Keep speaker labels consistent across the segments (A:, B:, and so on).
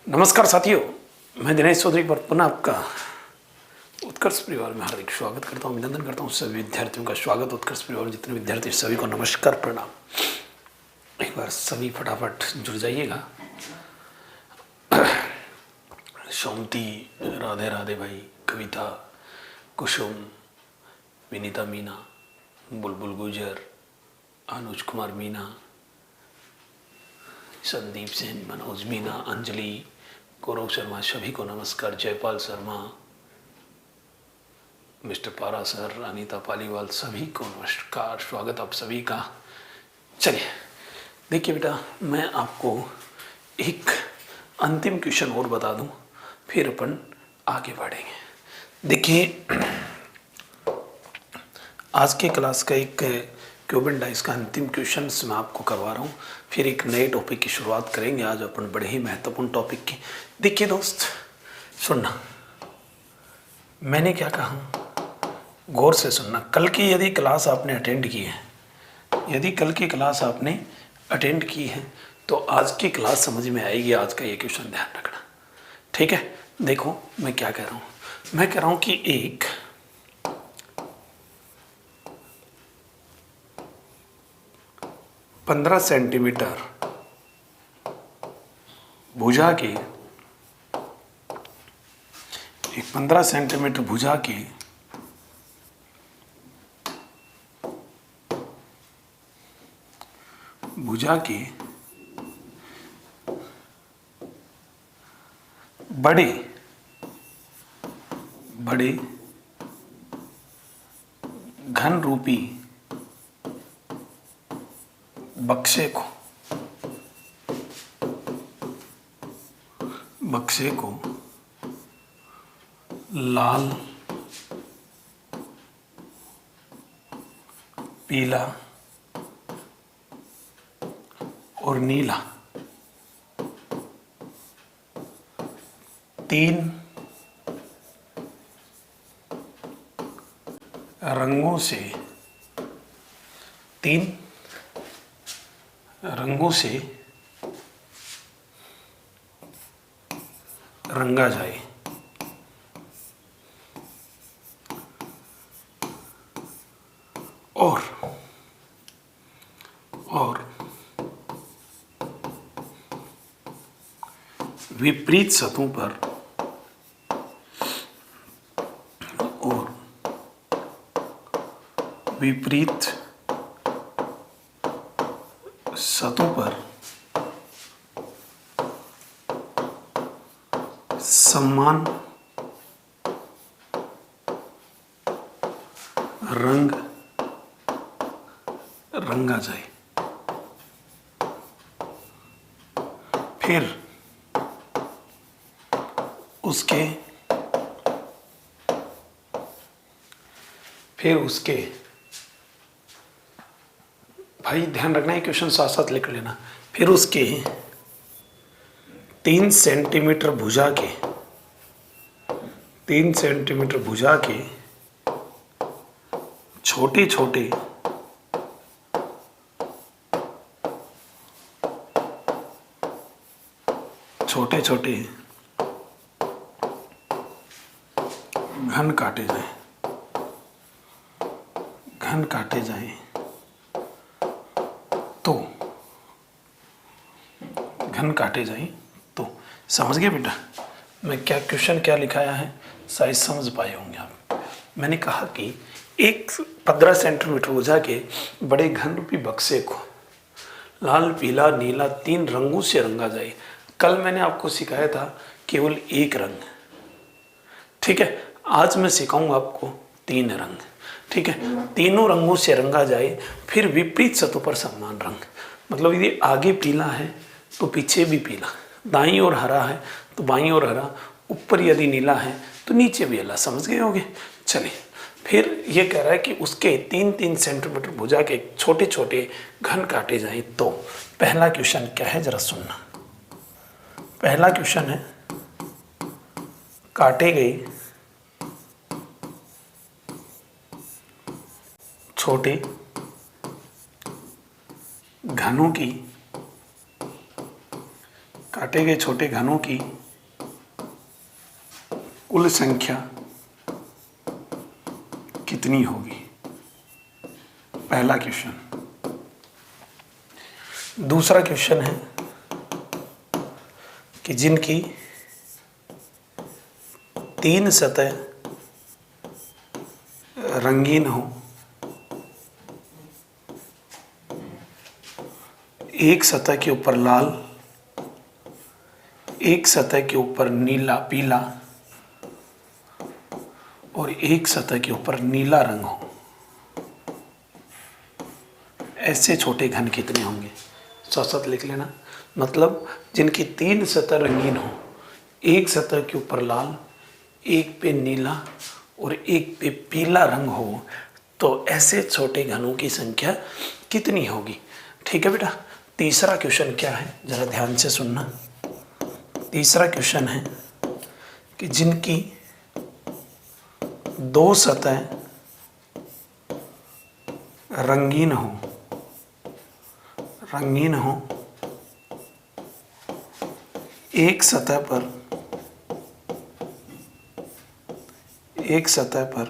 A: नमस्कार साथियों, मैं दिनेश चौधरी पर पुनः आपका उत्कर्ष परिवार में हार्दिक स्वागत करता हूँ, अभिनंदन करता हूँ। सभी विद्यार्थियों का स्वागत। उत्कर्ष परिवार में जितने विद्यार्थी सभी को नमस्कार, प्रणाम। एक बार सभी फटाफट जुड़ जाइएगा। सोमती, राधे राधे भाई, कविता, कुसुम, विनीता मीना, बुलबुल गुजर, अनुज कुमार मीना, संदीप सेन, मनोज मीना, अंजलि, गौरव शर्मा, सभी को नमस्कार। जयपाल शर्मा, मिस्टर पारा सर, अनीता पालीवाल, सभी को नमस्कार, स्वागत आप सभी का। चलिए देखिए बेटा, मैं आपको एक अंतिम क्वेश्चन और बता दूं, फिर अपन आगे बढ़ेंगे। देखिए, आज के क्लास का एक क्यूबिन डाइस का अंतिम क्वेश्चन मैं आपको करवा रहा हूँ, फिर एक नए टॉपिक की शुरुआत करेंगे। आज अपन बड़े ही महत्वपूर्ण टॉपिक की। देखिए दोस्त, सुनना, मैंने क्या कहा, गौर से सुनना। कल की यदि क्लास आपने अटेंड की है, यदि कल की क्लास आपने अटेंड की है तो आज की क्लास समझ में आएगी। आज का ये क्वेश्चन ध्यान रखना, ठीक है। देखो मैं क्या कह रहा हूँ, मैं कह रहा हूँ कि एक 15 सेंटीमीटर भुजा के, एक 15 सेंटीमीटर भुजा के बड़े बड़े घन रूपी बक्से को लाल, पीला और नीला, 3 रंगों से रंगा जाए। और विपरीत सतहों पर समान रंग रंगा जाए। फिर उसके भाई ध्यान रखना है, क्वेश्चन साथ साथ लिख लेना। फिर उसके 3 सेंटीमीटर भुजा के छोटे छोटे घन काटे जाएं तो समझ गए बेटा मैं क्या क्वेश्चन क्या लिखाया है, शायद समझ पाए होंगे आप। मैंने कहा कि एक 15 सेंटीमीटर भुजा के बड़े घन रूपी बक्से को लाल, पीला, नीला 3 रंगों से रंगा जाए। कल मैंने आपको सिखाया था केवल एक रंग, ठीक है। आज मैं सिखाऊंगा आपको 3 रंग, ठीक है। तीनों रंगों से रंगा जाए, फिर विपरीत सतहों पर समान रंग। मतलब यदि आगे पीला है तो पीछे भी पीला, दाईं ओर हरा है तो बाईं ओर हरा, ऊपर यदि नीला है तो नीचे भी नीला। समझ गए होंगे। चलिए, फिर ये कह रहा है कि उसके 3-3 सेंटीमीटर भुजा के छोटे छोटे घन काटे जाएं। तो पहला क्वेश्चन क्या है, जरा सुनना। पहला क्वेश्चन है, काटे गए छोटे घनों की काटे गए छोटे घनों की कुल संख्या कितनी होगी? पहला क्वेश्चन। दूसरा क्वेश्चन है कि जिनकी 3 सतह रंगीन हो, एक सतह के ऊपर लाल, एक सतह के ऊपर नीला पीला और एक सतह के ऊपर नीला रंग हो, ऐसे छोटे घन कितने होंगे? साथ लिख लेना। मतलब जिनकी 3 सतह रंगीन हो, एक सतह के ऊपर लाल, एक पे नीला और एक पे पीला रंग हो, तो ऐसे छोटे घनों की संख्या कितनी होगी? ठीक है बेटा। तीसरा क्वेश्चन क्या है, जरा ध्यान से सुनना। तीसरा क्वेश्चन है कि जिनकी 2 सतह रंगीन हो, एक सतह पर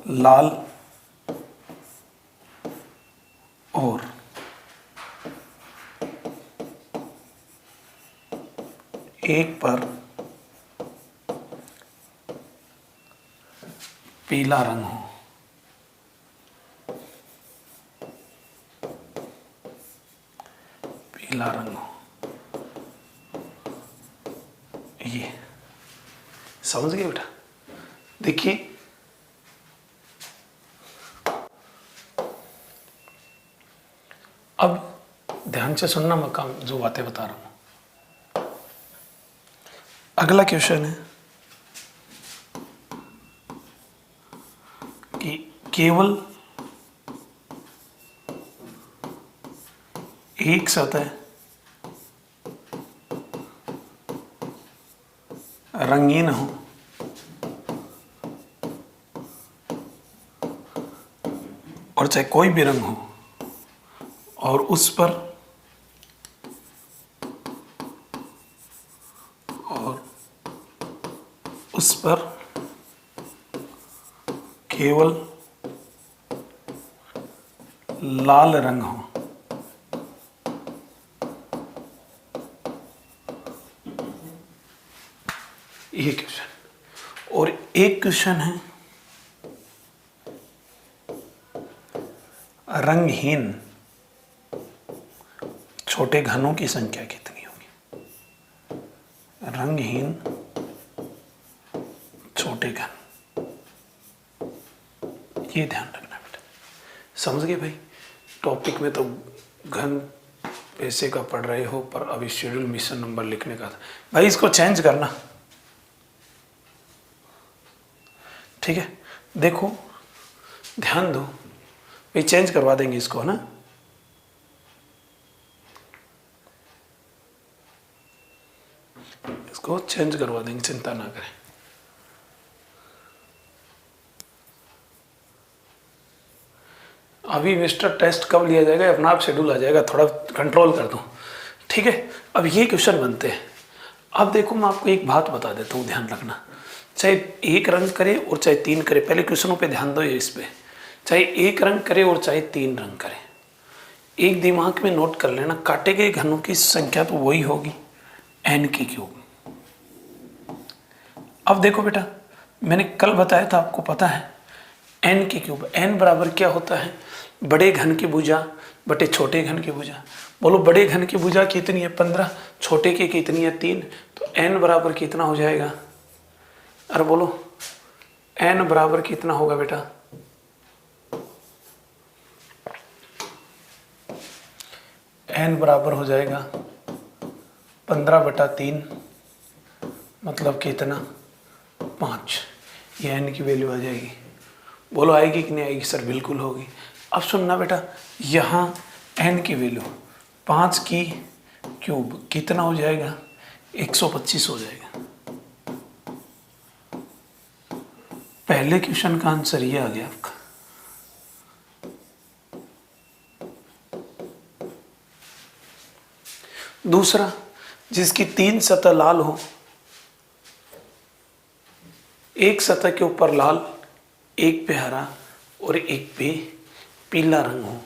A: लाल और एक पर पीला रंग हो, ये समझ गए बेटा? देखिए, अब ध्यान से सुनना, मैं काम जो बातें बता रहा हूं। अगला क्वेश्चन है कि केवल एक सतह रंगीन हो और चाहे कोई भी रंग हो और उस पर केवल लाल रंग हो, ये क्वेश्चन। और एक क्वेश्चन है रंगहीन छोटे घनों की संख्या कितनी होगी? रंगहीन छोटे घन, ये ध्यान रखना बेटा। समझ गए भाई? टॉपिक में तो घन पैसे का पढ़ रहे हो, पर अभी शेड्यूल मिशन नंबर लिखने का था भाई, इसको चेंज करना। ठीक है, देखो ध्यान दो भाई, चेंज करवा देंगे इसको, है ना? इसको चेंज करवा देंगे, चिंता ना करें। अभी मिस्टर टेस्ट कब लिया जाएगा, अपना आप शेड्यूल आ जाएगा, थोड़ा कंट्रोल कर दो। ठीक है, अब ये क्वेश्चन बनते हैं। अब देखो, मैं आपको एक बात बता देता हूँ, ध्यान रखना। चाहे एक रंग करे और चाहे 3 करे, पहले क्वेश्चनों पे ध्यान दो, इस पे। चाहे एक रंग करे और चाहे 3 रंग करे, एक दिमाग में नोट कर लेना, काटे गए घनों की संख्या तो वही होगी n की क्यूब। अब देखो बेटा, मैंने कल बताया था, आपको पता है n की क्यूब। n बराबर क्या होता है? बड़े घन की भुजा बटे छोटे घन की भुजा। बोलो, बड़े घन की भुजा कितनी है? 15। छोटे की कितनी है? 3। तो n बराबर कितना हो जाएगा? अरे बोलो, n बराबर कितना होगा बेटा? n बराबर हो जाएगा 15/3, मतलब कितना? 5। ये n की वैल्यू आ जाएगी। बोलो, आएगी कि नहीं आएगी? सर बिल्कुल होगी। अब सुनना बेटा, यहाँ n की वैल्यू 5 की क्यूब कितना हो जाएगा? 125 हो जाएगा। पहले क्वेश्चन का आंसर ये आ गया आपका। दूसरा, जिसकी 3 सतह लाल हो, एक सतह के ऊपर लाल, एक पे हरा और एक पे पीला रंग हो।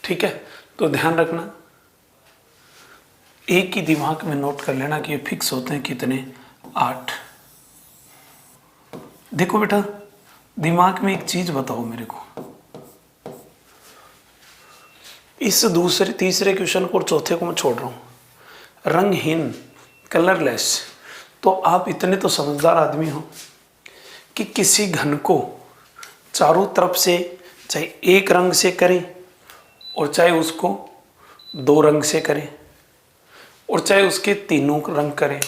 A: ठीक है, तो ध्यान रखना, एक ही दिमाग में नोट कर लेना कि ये फिक्स होते हैं कितने, 8। देखो बेटा, दिमाग में एक चीज बताओ मेरे को, इस दूसरे तीसरे क्वेश्चन को और चौथे को मैं छोड़ रहा हूं, रंगहीन, कलरलेस। तो आप इतने तो समझदार आदमी हो कि किसी घन को चारों तरफ से चाहे एक रंग से करें और चाहे उसको 2 रंग से करें और चाहे उसके 3 रंग करें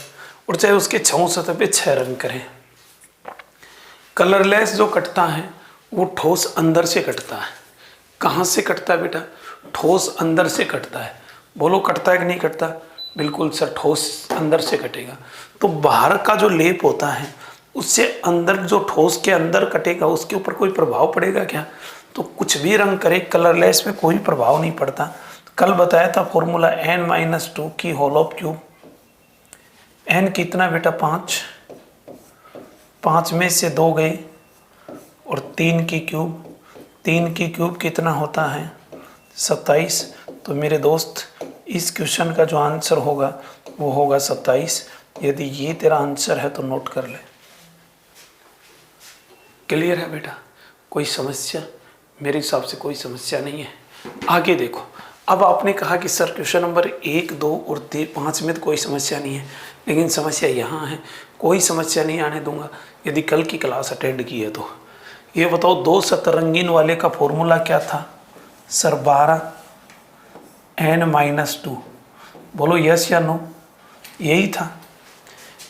A: और चाहे उसके 6 सतह पे 6 रंग करें, कलरलेस जो कटता है वो ठोस अंदर से कटता है। कहाँ से कटता है बेटा? ठोस अंदर से कटता है। बोलो कटता है कि नहीं कटता? बिल्कुल सर, ठोस अंदर से कटेगा। तो बाहर का जो लेप होता है उससे अंदर जो ठोस के अंदर कटेगा उसके ऊपर कोई प्रभाव पड़ेगा क्या? तो कुछ भी रंग करे कलरलेस में कोई प्रभाव नहीं पड़ता। कल बताया था फॉर्मूला n-2 की होल ऑफ क्यूब। n कितना बेटा? 5। 5 में से 2 गए और 3 की क्यूब। 3 की क्यूब कितना होता है? 27। तो मेरे दोस्त इस क्वेश्चन का जो आंसर होगा वो होगा 27। यदि ये तेरा आंसर है तो नोट कर ले। क्लियर है बेटा? कोई समस्या? मेरे हिसाब से कोई समस्या नहीं है। आगे देखो, अब आपने कहा कि सर क्वेश्चन नंबर 1, 2 और 5 में तो कोई समस्या नहीं है, लेकिन समस्या यहाँ है। कोई समस्या नहीं आने दूंगा यदि कल की क्लास अटेंड की है तो। ये बताओ 2 सतरंगीन वाले का फॉर्मूला क्या था? Sir 12 n-2। बोलो यस या नो? यही था।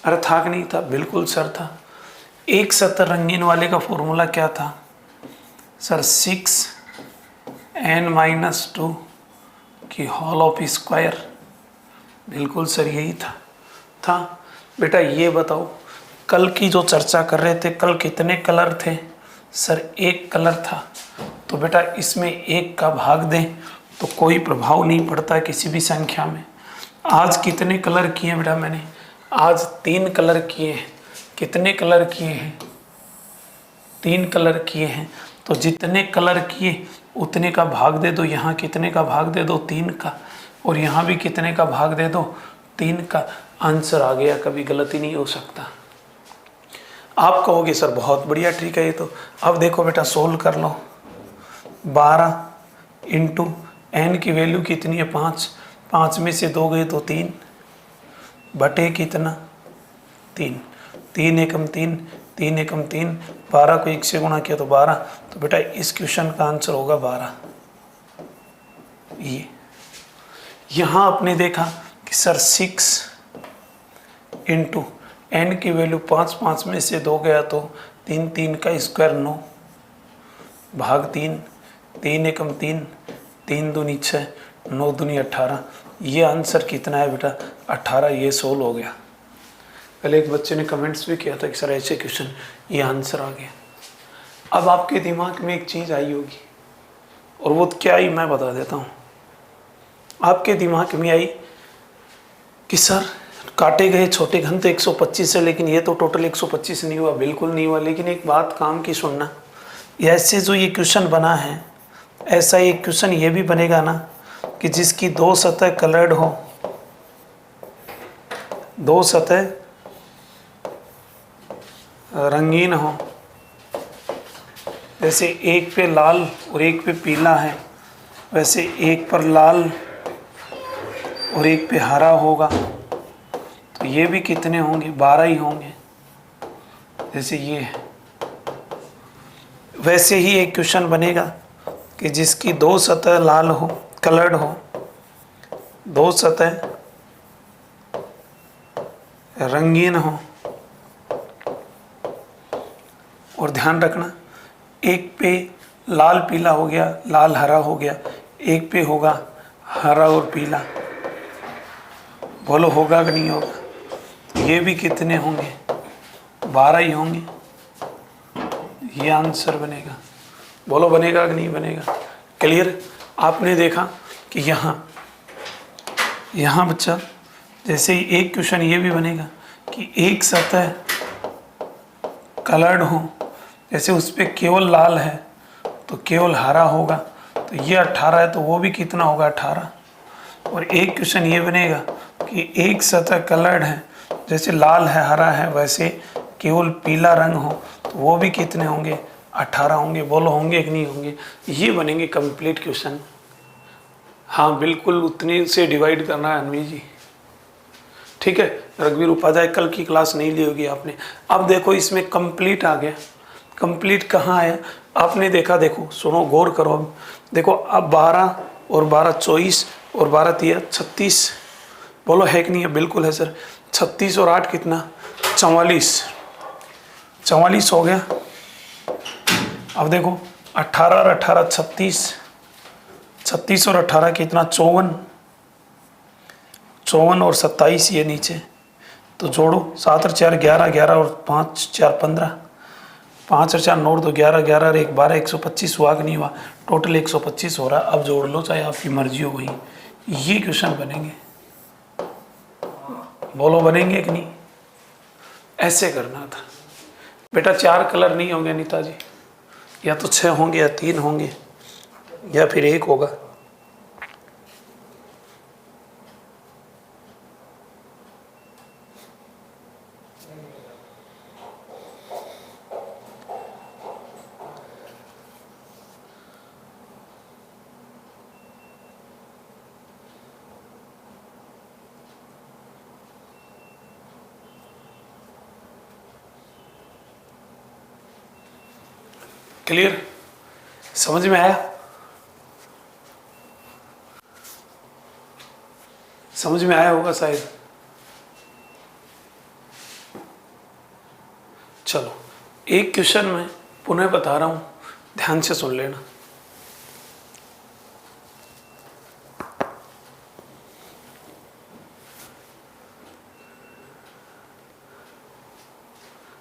A: अरे था कि नहीं था? बिल्कुल सर था। एक सतरंगीन वाले का फॉर्मूला क्या था? सर 6 n-2 की होल ऑफ स्क्वायर। बिल्कुल सर यही था बेटा। ये बताओ कल की जो चर्चा कर रहे थे, कल कितने कलर थे? सर 1 कलर था। तो बेटा इसमें 1 का भाग दें तो कोई प्रभाव नहीं पड़ता किसी भी संख्या में। आज कितने कलर किए बेटा मैंने? आज 3 कलर किए हैं। कितने कलर किए हैं? 3 कलर किए हैं। तो जितने कलर किए उतने का भाग दे दो। यहाँ कितने का भाग दे दो? 3 का। और यहाँ भी कितने का भाग दे दो? 3 का। आंसर आ गया, कभी गलती नहीं हो सकता। आप कहोगे सर बहुत बढ़िया ट्रिक है ये तो। अब देखो बेटा सोल्व कर लो। 12 इंटू n की वैल्यू कितनी है? 5। 5 में से 2 गए तो 3 बटे कितना? 3। 3 एकम 3, 3 एकम 3। 12 को 1 से गुणा किया तो 12। तो बेटा इस क्वेश्चन का आंसर होगा 12। ये यहाँ आपने देखा कि सर 6 इंटू n की वैल्यू 5, 5 में से 2 गया तो 3, 3 का स्क्वायर 9 भाग 3, 3 एकम 3, 3 दूनी 6, 9 दूनी 18। ये आंसर कितना है बेटा? 18। ये सोल्व हो गया। कल एक बच्चे ने कमेंट्स भी किया था कि सर ऐसे क्वेश्चन, ये आंसर आ गया। अब आपके दिमाग में एक चीज़ आई होगी, और वो क्या आई मैं बता देता हूँ। आपके दिमाग में आई कि सर काटे गए छोटे घन तो 125 है, लेकिन ये तो टोटल 125 नहीं हुआ। बिल्कुल नहीं हुआ। लेकिन एक बात काम की सुनना, ऐसे जो ये क्वेश्चन बना है ऐसा एक क्वेश्चन ये भी बनेगा ना कि जिसकी 2 सतह कलर्ड हो, 2 सतह रंगीन हो। जैसे एक पे लाल और एक पे पीला है, वैसे एक पर लाल और एक पे हरा होगा। तो ये भी कितने होंगे? 12 ही होंगे। जैसे ये है, वैसे ही एक क्वेश्चन बनेगा कि जिसकी 2 सतह लाल हो, कलर्ड हो, 2 सतह रंगीन हो। और ध्यान रखना, एक पे लाल पीला हो गया, लाल हरा हो गया, एक पे होगा हरा और पीला। बोलो होगा कि नहीं होगा? ये भी कितने होंगे? 12 ही होंगे। ये आंसर बनेगा। बोलो बनेगा कि नहीं बनेगा? क्लियर? आपने देखा कि यहाँ बच्चा जैसे ही एक क्वेश्चन ये भी बनेगा कि एक सतह कलर्ड हो, जैसे उस पर केवल लाल है तो केवल हरा होगा, तो ये 18 है तो वो भी कितना होगा 18। और एक क्वेश्चन ये बनेगा कि एक सतह कलर्ड है, जैसे लाल है हरा है वैसे केवल पीला रंग हो, तो वो भी कितने होंगे 18 होंगे। बोलो होंगे कि नहीं होंगे? ये बनेंगे कंप्लीट क्वेश्चन। हाँ बिल्कुल उतने से डिवाइड करना है अनवी जी, ठीक है। रघुवीर उपाध्याय कल की क्लास नहीं ली होगी आपने। अब देखो इसमें कंप्लीट आ गया। कंप्लीट कहाँ है आपने देखा? देखो सुनो गौर करो। अब देखो अब 12 और 12 24 और 12 3 36। बोलो है कि नहीं है? बिल्कुल है सर। 36 और 8 कितना? 44। 44 हो गया। अब देखो 18 और 18 36। 36 और 18 कितना? 54। 54 और 27 ये नीचे, तो जोड़ो 7 और 4 11, 11 और 5 4 15, 5 और 4 9 तो 11, 11 और 1 12, 125 हुआ कि नहीं हुआ? टोटल 125 हो रहा है। अब जोड़ लो चाहे आपकी मर्जी हो वही। ये क्वेश्चन बनेंगे। बोलो बनेंगे कि नहीं? ऐसे करना था बेटा। 4 कलर नहीं होंगे नीता जी, या तो 6 होंगे या 3 होंगे या फिर 1 होगा। क्लियर? समझ में आया? समझ में आया होगा शायद। चलो एक क्वेश्चन में पुनः बता रहा हूं, ध्यान से सुन लेना।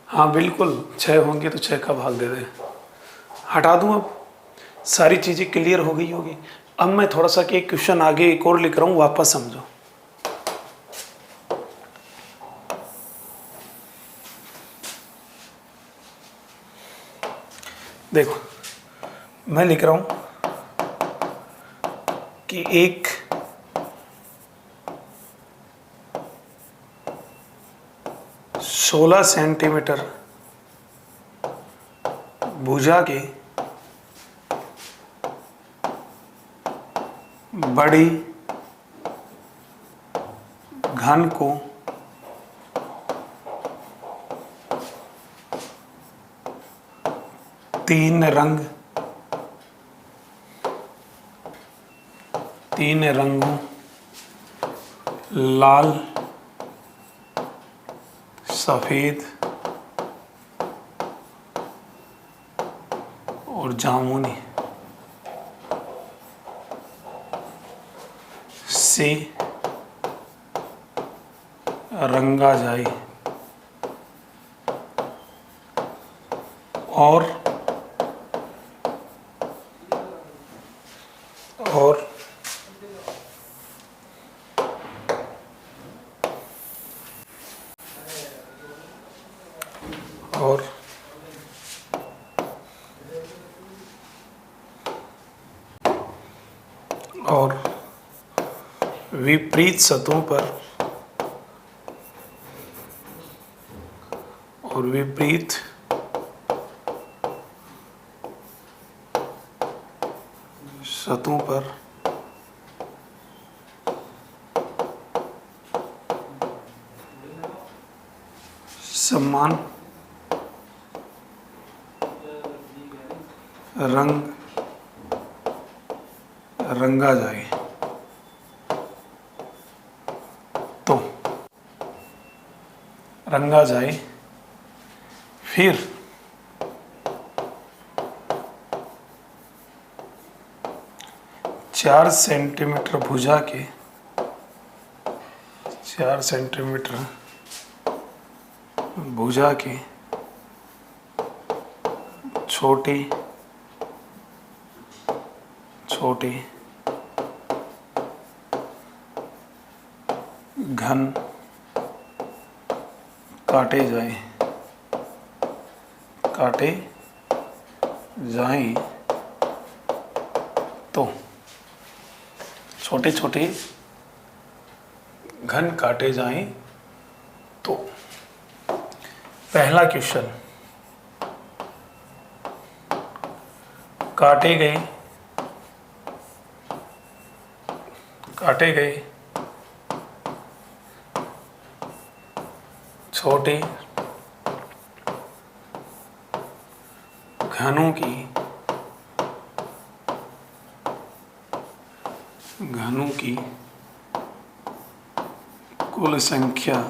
A: हाँ बिल्कुल 6 होंगे तो 6 का भाग दे दे। हटा दूं? अब सारी चीजें क्लियर हो गई होगी। अब मैं थोड़ा सा कि एक क्वेश्चन आगे एक और लिख रहा हूं, वापस समझो। देखो मैं लिख रहा हूं कि एक सोलह सेंटीमीटर भुजा के बड़ी घन को तीन रंगों लाल, सफेद और जामुनी से रंगा जाए और और और विपरीत सतहों पर और विपरीत सतहों पर समान रंग रंगा जाए। तो रंगा जाए, फिर चार सेंटीमीटर भुजा के 4 सेंटीमीटर भुजा के छोटे घन काटे जाएं, काटे जाएं तो छोटे छोटे घन काटे जाएं तो। पहला क्वेश्चन, काटे गए छोटे घनों की कुल संख्या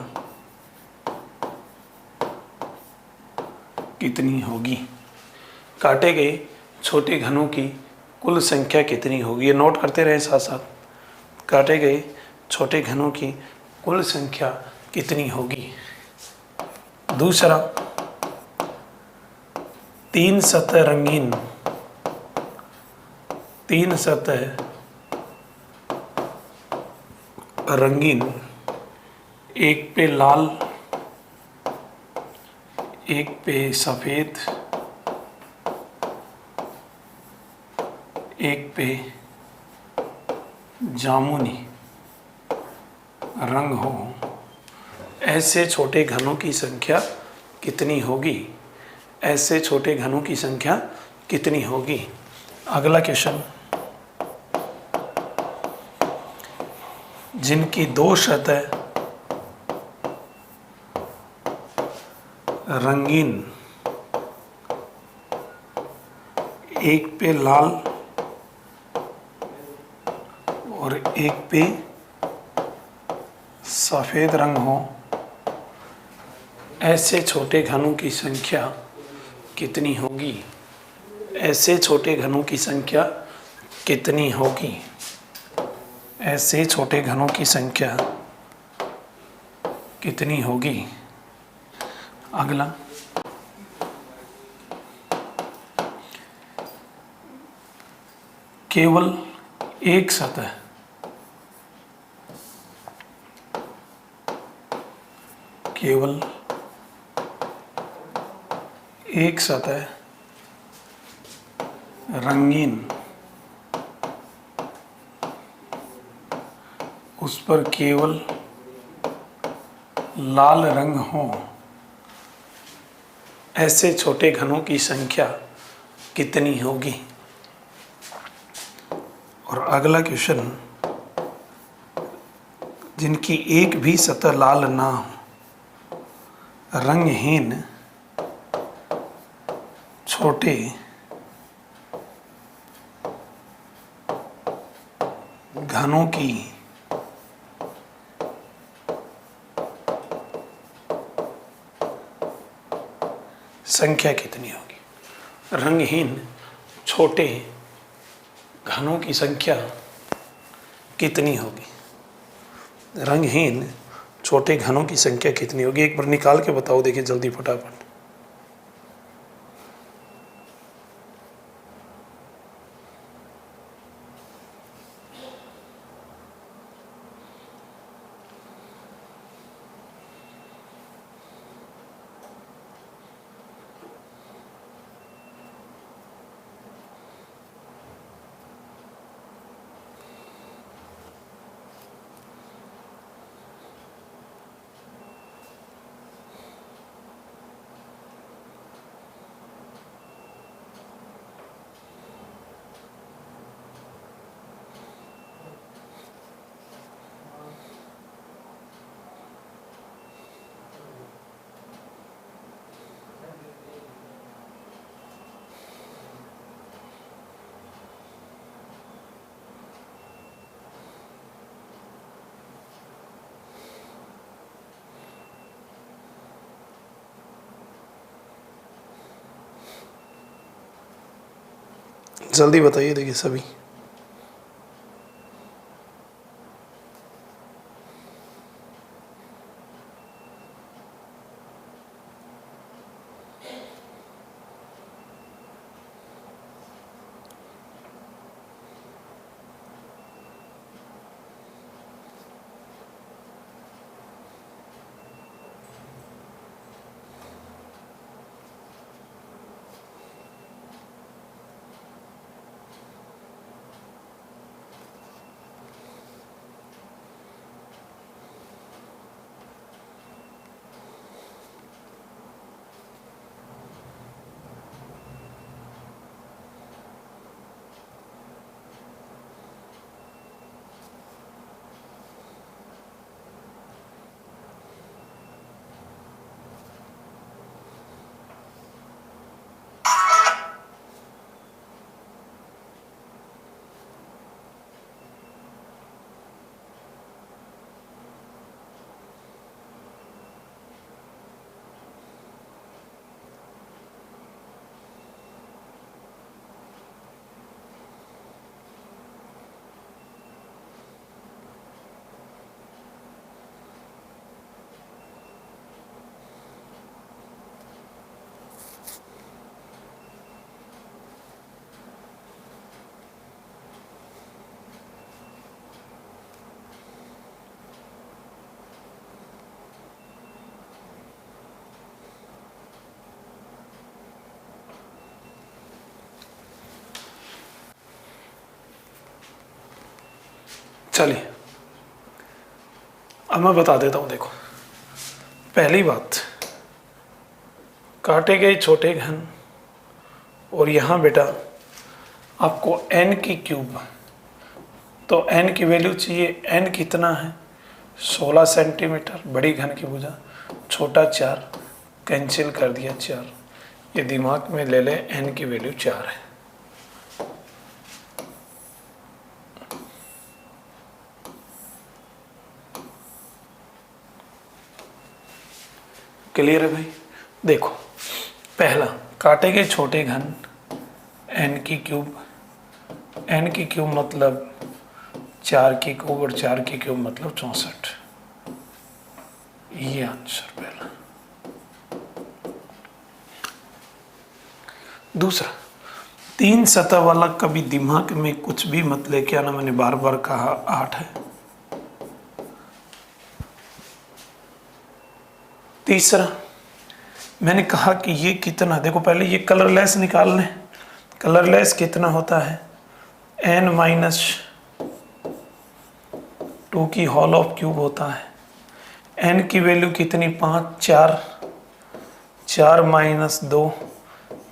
A: कितनी होगी। काटे गए छोटे घनों की कुल संख्या कितनी होगी, ये नोट करते रहे साथ साथ। काटे गए छोटे घनों की कुल संख्या कितनी होगी। दूसरा, 3 सतह रंगीन, एक पे लाल, एक पे सफेद, एक पे जामुनी रंग हो, ऐसे छोटे घनों की संख्या कितनी होगी। ऐसे छोटे घनों की संख्या कितनी होगी। अगला क्वेश्चन, जिनकी 2 सतह रंगीन, एक पे लाल और एक पे सफेद रंग हो, ऐसे छोटे घनों की संख्या कितनी होगी। ऐसे छोटे घनों की संख्या कितनी होगी। ऐसे छोटे घनों की संख्या कितनी होगी। अगला, केवल एक सतह, केवल एक सतह रंगीन, उस पर केवल लाल रंग हो, ऐसे छोटे घनों की संख्या कितनी होगी। और अगला क्वेश्चन, जिनकी एक भी सतह लाल ना हो, रंगहीन छोटे घनों की संख्या कितनी होगी। रंगहीन छोटे घनों की संख्या कितनी होगी। रंगहीन छोटे घनों की संख्या कितनी होगी। एक बार निकाल के बताओ, देखिए जल्दी फटाफट। जल्दी बताइए, देखिए सभी। चलिए अब मैं बता देता हूँ। देखो पहली बात, काटे गए छोटे घन, और यहाँ बेटा आपको n की क्यूब, तो n की वैल्यू चाहिए। n कितना है 16 सेंटीमीटर, बड़ी घन की भुजा, छोटा 4, कैंसिल कर दिया 4। ये दिमाग में ले ले, n की वैल्यू 4 है। क्लियर है भाई? देखो पहला, काटे गए छोटे घन n की क्यूब, n की क्यूब मतलब 4 की क्यूब, और 4 की क्यूब मतलब 64। ये आंसर पहला। दूसरा, 3 सतह वाला कभी दिमाग में कुछ भी मत लेके आना, मैंने बार बार कहा 8 है। तीसरा, मैंने कहा कि ये कितना, देखो पहले ये कलरलेस निकाल लें। कलरलेस कितना होता है n-2 की होल ऑफ क्यूब होता है। n की वैल्यू कितनी 5, 4 माइनस 2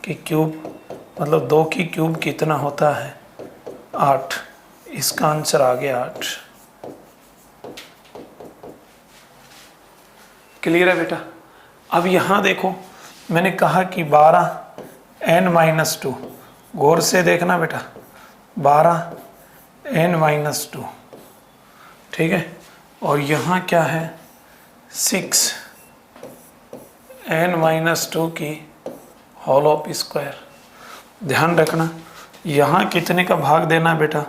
A: की क्यूब मतलब 2 की क्यूब कितना होता है 8। इसका आंसर आ गया 8। क्लियर है बेटा? अब यहाँ देखो मैंने कहा कि 12 n-2, गौर से देखना बेटा, 12 n-2, ठीक है। और यहाँ क्या है 6 n-2 की होल ऑफ स्क्वायर। ध्यान रखना यहाँ कितने का भाग देना है बेटा,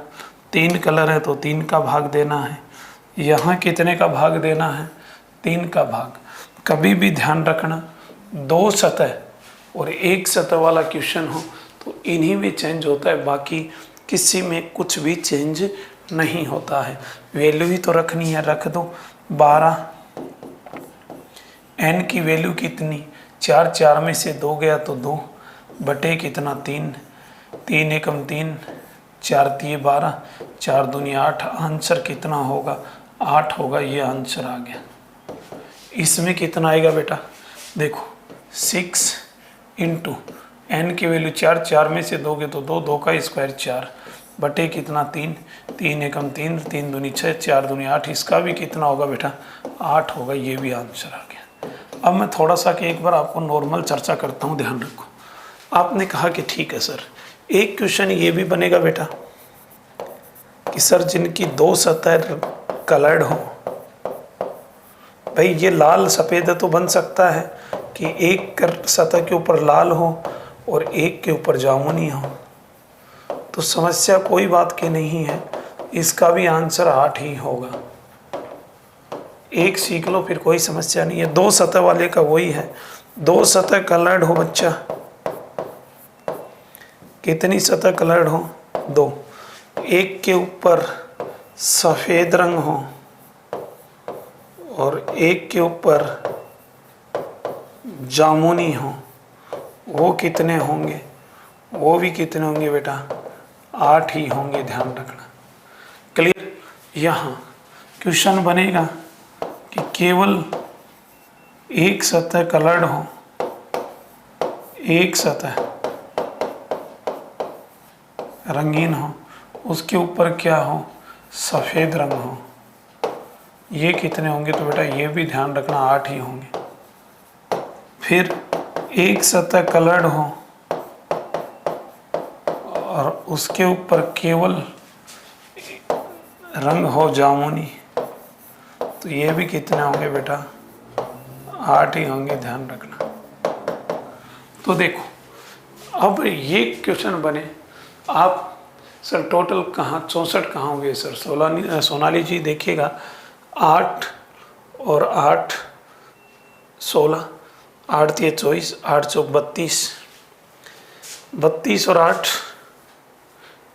A: 3 कलर है तो 3 का भाग देना है। यहाँ कितने का भाग देना है 3 का भाग। कभी भी ध्यान रखना 2 सतह और 1 सतह वाला क्वेश्चन हो तो इन्हीं में चेंज होता है, बाकी किसी में कुछ भी चेंज नहीं होता है। वैल्यू ही तो रखनी है, रख दो। 12 n की वैल्यू कितनी 4, 4 में से 2 गया तो 2 बटे कितना 3, 3 एकम 3, 4 तिये 12, 4 दूनी 8। आंसर कितना होगा 8 होगा। ये आंसर आ गया। इसमें कितना आएगा बेटा, देखो 6 इंटू n की वैल्यू 4, 4 में से 2 गए तो 2, 2 का स्क्वायर 4 बटे कितना 3, 3 एकम 3, 3 दूनी 6, 4 दूनी 8। इसका भी कितना होगा बेटा 8 होगा। ये भी आंसर आ गया। अब मैं थोड़ा सा कि एक बार आपको नॉर्मल चर्चा करता हूँ, ध्यान रखो। आपने कहा कि ठीक है सर, एक क्वेश्चन ये भी बनेगा बेटा कि सर जिनकी 2 सतह कलर्ड हो, भाई ये लाल सफ़ेद तो बन सकता है कि एक सतह के ऊपर लाल हो और एक के ऊपर जामुनी हो, तो समस्या कोई बात की नहीं है। इसका भी आंसर 8 ही होगा। एक सीख लो फिर कोई समस्या नहीं है। 2 सतह वाले का वही है, 2 सतह कलर्ड हो बच्चा, कितनी सतह कलर्ड हो 2, एक के ऊपर सफ़ेद रंग हो और एक के ऊपर जामुनी हो, वो कितने होंगे, वो भी कितने होंगे बेटा 8 ही होंगे। ध्यान रखना। क्लियर? यहाँ क्वेश्चन बनेगा कि केवल एक सतह कलर्ड हो, एक सतह रंगीन हो, उसके ऊपर क्या हो सफ़ेद रंग हो। ये कितने होंगे, तो बेटा ये भी ध्यान रखना 8 ही होंगे। फिर एक सतह कलर्ड हो और उसके ऊपर केवल रंग हो जामुनी, तो ये भी कितने होंगे बेटा 8 ही होंगे। ध्यान रखना। तो देखो अब ये क्वेश्चन बने, आप सर टोटल कहाँ 64 कहाँ होंगे सर? सोनाली जी देखिएगा 8 और 8 16, 8 तिये 24, 8 चौक 32, 32 और 8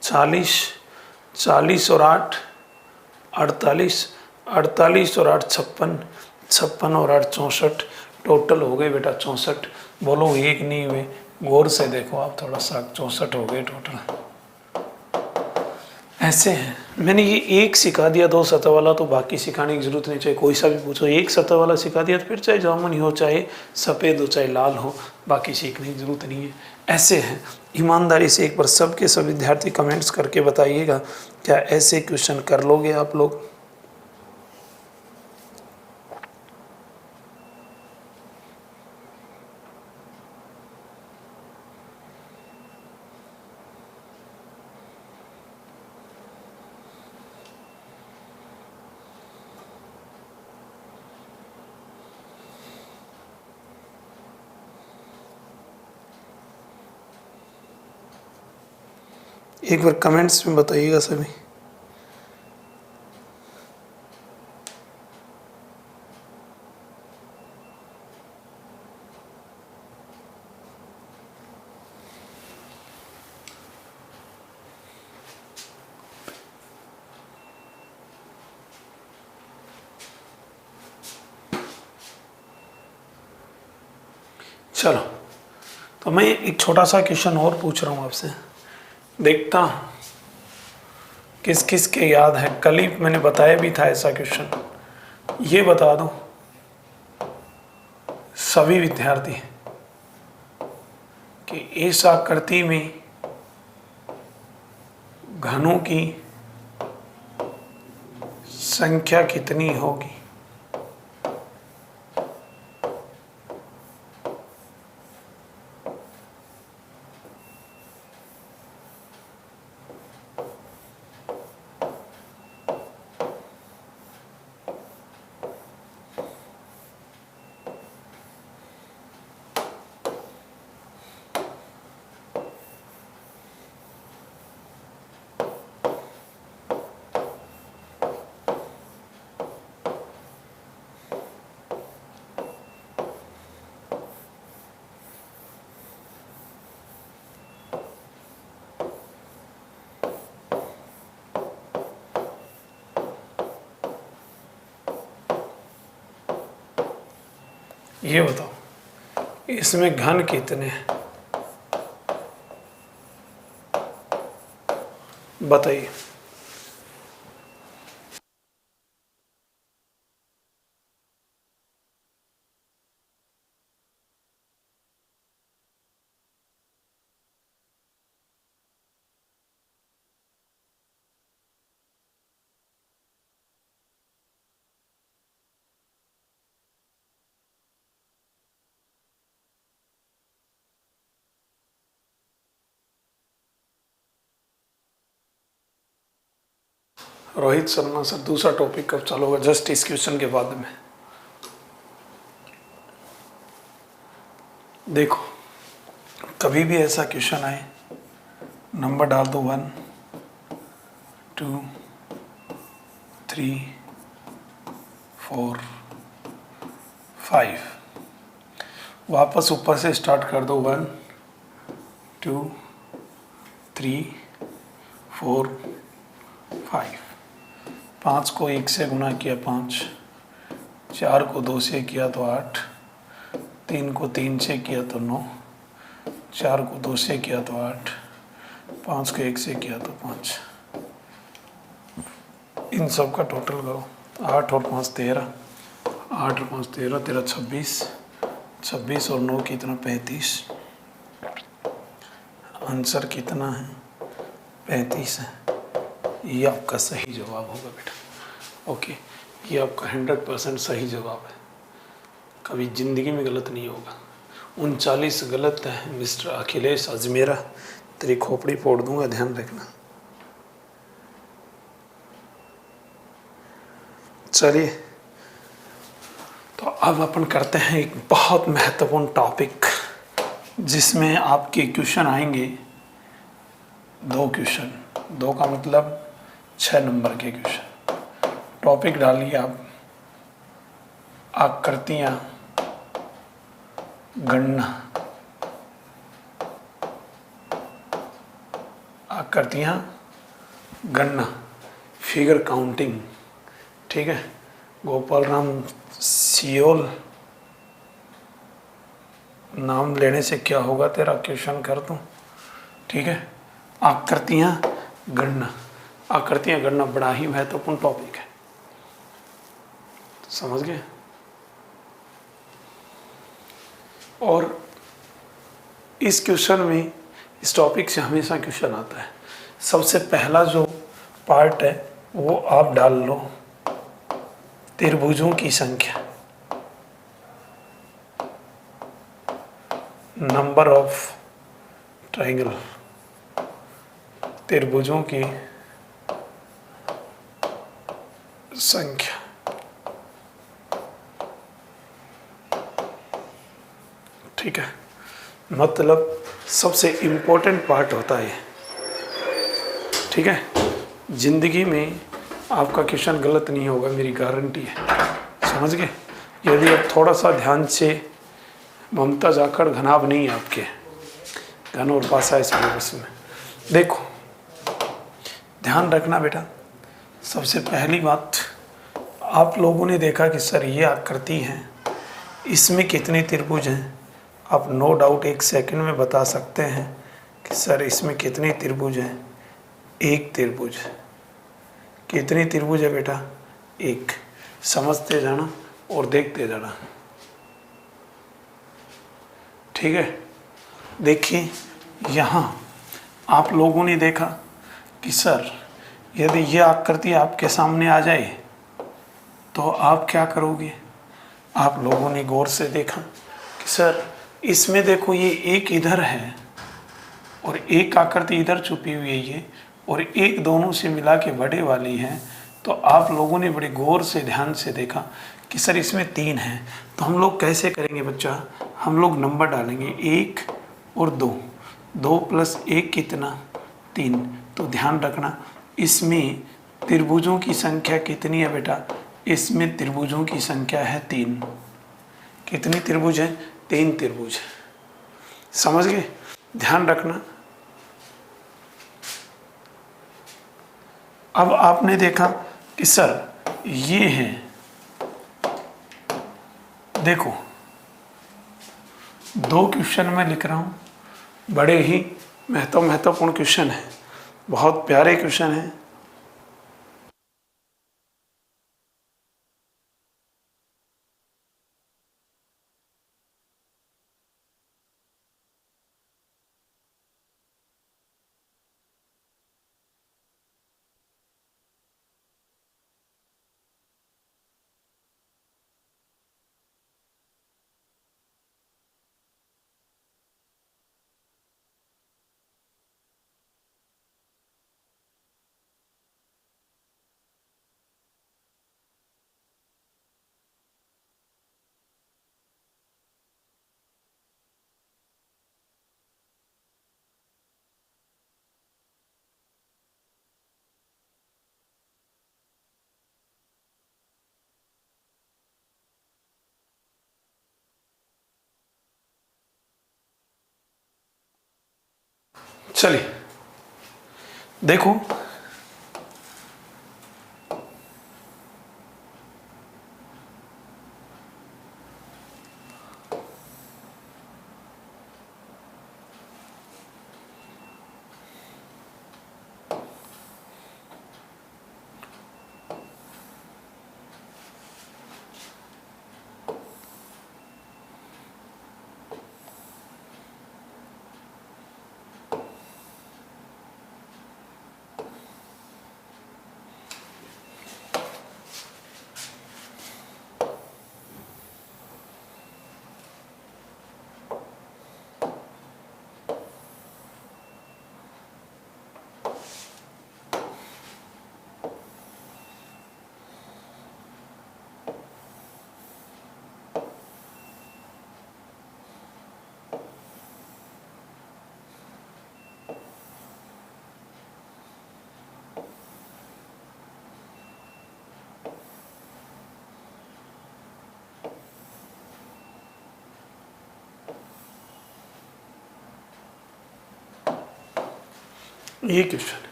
A: 40, 40 और 8 48, 48 और 8 56, 56 और 8 64। टोटल हो गए बेटा 64। बोलो एक नहीं हुए, गौर से देखो आप थोड़ा सा, 64 हो गए टोटल, ऐसे हैं। मैंने ये एक सिखा दिया 2 सतह वाला, तो बाकी सिखाने की जरूरत नहीं, चाहे कोई सा भी पूछो। एक सतह वाला सिखा दिया तो फिर चाहे जामुनी हो, चाहे सफ़ेद हो, चाहे लाल हो, बाकी सीखने की जरूरत नहीं है। ऐसे हैं। ईमानदारी से एक बार सबके सब विद्यार्थी कमेंट्स करके बताइएगा, क्या ऐसे क्वेश्चन कर लोगे आप लोग? एक बार कमेंट्स में बताइएगा सभी। चलो, तो मैं एक छोटा सा क्वेश्चन और पूछ रहा हूँ आपसे, देखता हूँ किस किस के याद है। कल ही मैंने बताया भी था ऐसा क्वेश्चन। ये बता दो सभी विद्यार्थी कि इस आकृति में घनों की संख्या कितनी होगी? ये बताओ इसमें घन कितने हैं, बताइए। रोहित शर्मा सर, दूसरा टॉपिक कब चालू होगा? जस्ट इस क्वेश्चन के बाद में। देखो, कभी भी ऐसा क्वेश्चन आए, नंबर डाल दो 1 2 3 4 5, वापस ऊपर से स्टार्ट कर दो 1 2 3 4 5। 5 को 1 से गुना किया 5, 4 को 2 से किया तो 8, 3 को 3 से किया तो 9, 4 को 2 से किया तो 8, 5 को 1 से किया तो 5। इन सब का टोटल करो। 8 और 5 13, 8 और 5 13, 13 26, 26 और 9 कितना 35। आंसर कितना है? 35 है। ये आपका सही जवाब होगा बेटा। ओके, ये आपका 100% सही जवाब है, कभी ज़िंदगी में गलत नहीं होगा। 39 गलत है मिस्टर अखिलेश अजमेरा, तेरी खोपड़ी फोड़ दूंगा, ध्यान रखना। चलिए, तो अब अपन करते हैं एक बहुत महत्वपूर्ण टॉपिक, जिसमें आपके क्वेश्चन आएंगे 2 क्वेश्चन। 2 का मतलब 6 नंबर के क्वेश्चन। टॉपिक डालिए आप, आकृतियाँ गणना। आकृतियाँ गणना, फिगर काउंटिंग। ठीक है, गोपाल राम सियोल नाम लेने से क्या होगा तेरा, क्वेश्चन कर दूं। ठीक है, आकृतियाँ गणना। आकृतियां गढ़ना बड़ा ही महत्वपूर्ण टॉपिक है, समझ गए। और इस क्वेश्चन में, इस टॉपिक से हमेशा क्वेश्चन आता है। सबसे पहला जो पार्ट है वो आप डाल लो, त्रिभुजों की संख्या, नंबर ऑफ ट्रायंगल, त्रिभुजों की संख्या। ठीक है, मतलब सबसे इम्पोर्टेंट पार्ट होता है। ठीक है, जिंदगी में आपका क्वेश्चन गलत नहीं होगा, मेरी गारंटी है, समझ गए। यदि आप थोड़ा सा ध्यान से, ममता जाकर घनाभ नहीं आपके, घन और पासा इस सिलेबस में। देखो, ध्यान रखना बेटा, सबसे पहली बात, आप लोगों ने देखा कि सर ये आकृति है, इसमें कितने त्रिभुज हैं। आप नो डाउट 1 सेकंड में बता सकते हैं कि सर इसमें कितने त्रिभुज हैं। 1 त्रिभुज। कितनी त्रिभुज है बेटा? 1। समझते जाना और देखते जाना, ठीक है। देखिए यहाँ आप लोगों ने देखा कि सर यदि ये आकृति आपके सामने आ जाए तो आप क्या करोगे। आप लोगों ने गौर से देखा कि सर इसमें देखो ये एक इधर है और एक आकृति इधर छुपी हुई है ये, और एक दोनों से मिला के बड़े वाली है। तो आप लोगों ने बड़े गौर से ध्यान से देखा कि सर इसमें 3 हैं। तो हम लोग कैसे करेंगे बच्चा, हम लोग नंबर डालेंगे 1 और 2, 2 + 1 कितना 3। तो ध्यान रखना इसमें त्रिभुजों की संख्या कितनी है बेटा, इसमें त्रिभुजों की संख्या है 3। कितनी त्रिभुज है? 3 त्रिभुज। समझ गए, ध्यान रखना। अब आपने देखा कि सर ये है, देखो 2 क्वेश्चन मैं लिख रहा हूँ, बड़े ही महत्वपूर्ण क्वेश्चन है, बहुत प्यारे क्वेश्चन है। चलिए देखो, ये क्वेश्चन है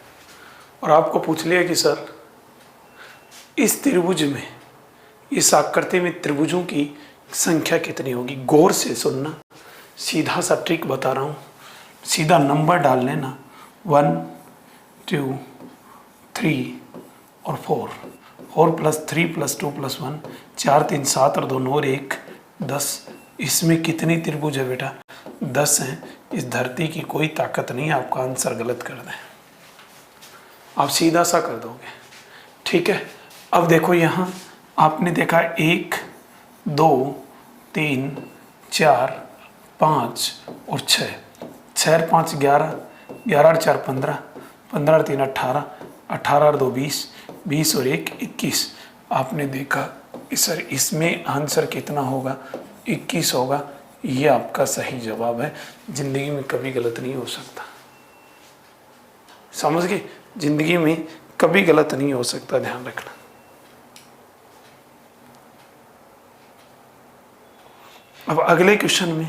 A: और आपको पूछ लिया कि सर इस त्रिभुज में, इस आकृति में त्रिभुजों की संख्या कितनी होगी। गौर से सुनना, सीधा सा ट्रिक बता रहा हूँ, सीधा नंबर डाल लेना 1 2 3 और 4, 4 + 3 + 2 + 1, 4 3 7 और 2 9 और 1 10। इसमें कितनी त्रिभुज है बेटा? 10 हैं। इस धरती की कोई ताकत नहीं आपका आंसर गलत कर दें, आप सीधा सा कर दोगे। ठीक है, अब देखो यहाँ आपने देखा 1 2 3 4 5 और 6, 6 और 5 11, 11 और 4 15, 15 और 3 18, 18 और 2 20, 20 और 1 21। आपने देखा कि सर इसमें आंसर कितना होगा? 21 होगा। ये आपका सही जवाब है। जिंदगी में कभी गलत नहीं हो सकता, समझ गए? जिंदगी में कभी गलत नहीं हो सकता, ध्यान रखना। अब अगले क्वेश्चन में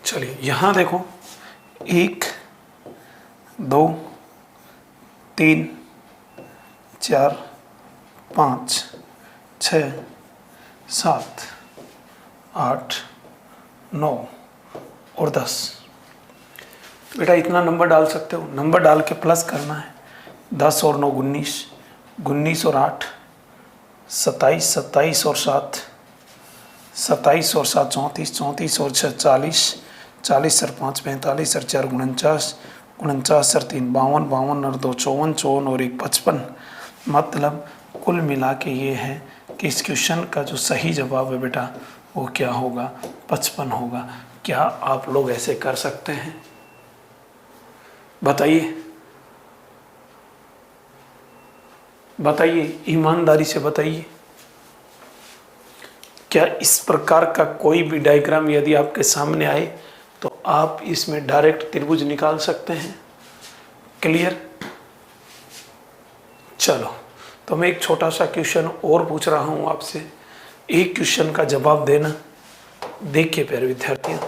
A: चलिए यहाँ देखो 1 2 3 4 5 6 7 8 9 और 10। बेटा इतना नंबर डाल सकते हो, नंबर डाल के प्लस करना है। 10 और 9 19, 19 और 8 27, 27 और 7 27 और 7 34, 34 और 6 40, 40 और 5 45 और 4 49, 49 और 3 52, 52 और 2 54, 54 और 1 55। मतलब कुल मिला के ये है कि इस क्वेश्चन का जो सही जवाब है बेटा वो क्या होगा? 55 होगा। क्या आप लोग ऐसे कर सकते हैं? बताइए, बताइए, ईमानदारी से बताइए। क्या इस प्रकार का कोई भी डायग्राम यदि आपके सामने आए तो आप इसमें डायरेक्ट त्रिभुज निकाल सकते हैं? क्लियर? चलो, तो मैं एक छोटा सा क्वेश्चन और पूछ रहा हूं आपसे, एक क्वेश्चन का जवाब देना। देखिए प्यारे विद्यार्थियों,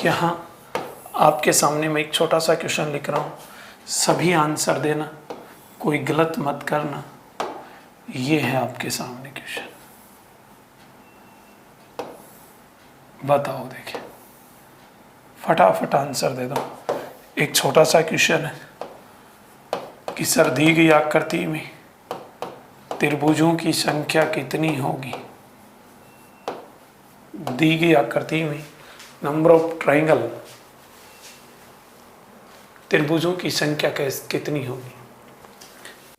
A: यहाँ आपके सामने मैं एक छोटा सा क्वेश्चन लिख रहा हूँ, सभी आंसर देना, कोई गलत मत करना। ये है आपके सामने क्वेश्चन, बताओ। देखिए फटाफट आंसर दे दो। एक छोटा सा क्वेश्चन है कि सर दी गई आकृति में त्रिभुजों की संख्या कितनी होगी? दी गई आकृति में नंबर ऑफ ट्राइंगल, त्रिभुजों की संख्या कितनी होगी?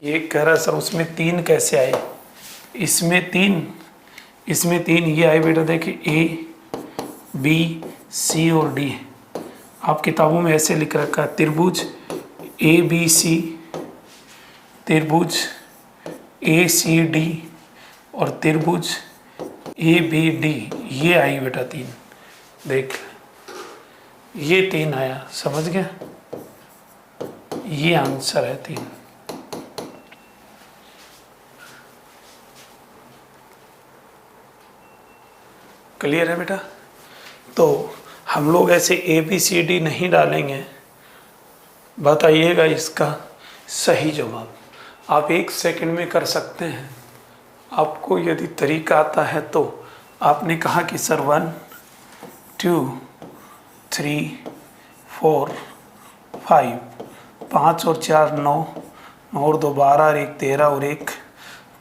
A: ये कह रहा सर उसमें 3 कैसे आए? इसमें 3 ये आए बेटा। देखिए A B C और D। आप किताबों में ऐसे लिख रखा है त्रिभुज ABC, त्रिभुज ACD और त्रिभुज ABD। ये आई बेटा 3। देख ये 3 आया, समझ गया? ये आंसर है 3। क्लियर है बेटा? तो हम लोग ऐसे ABCD नहीं डालेंगे। बताइएगा इसका सही जवाब। आप 1 सेकंड में कर सकते हैं, आपको यदि तरीका आता है तो। आपने कहा कि सर 1 2 3 4 5, 5 और 4 9, 9 और 2 12 और 1 13 और 1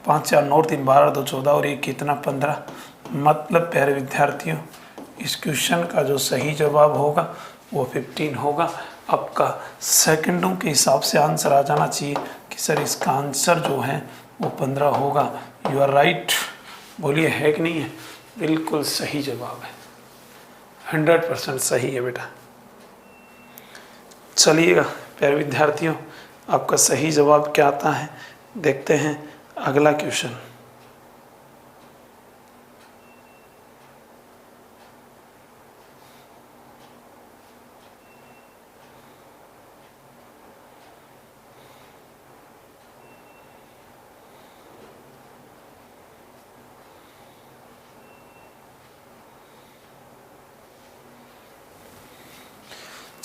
A: 5 4 9 और 3 12 2 14 और 1 कितना 15। मतलब प्यारे विद्यार्थियों इस क्वेश्चन का जो सही जवाब होगा वो 15 होगा। आपका सेकंडों के हिसाब से आंसर आ जाना चाहिए कि सर इसका आंसर जो है वो 15 होगा। You are right. बोलिए है कि नहीं है? बिल्कुल सही जवाब है, 100% सही है बेटा। चलिएगा प्यारे विद्यार्थियों, आपका सही जवाब क्या आता है देखते हैं। अगला क्वेश्चन,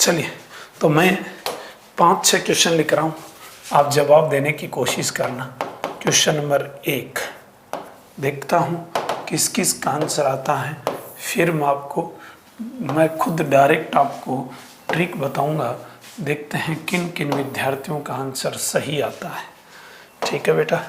A: चलिए, तो मैं 5-6 क्वेश्चन लिख रहा हूँ, आप जवाब देने की कोशिश करना। क्वेश्चन नंबर 1 देखता हूँ किस किस का आंसर आता है, फिर मैं खुद डायरेक्ट आपको ट्रिक बताऊंगा। देखते हैं किन किन विद्यार्थियों का आंसर सही आता है। ठीक है बेटा।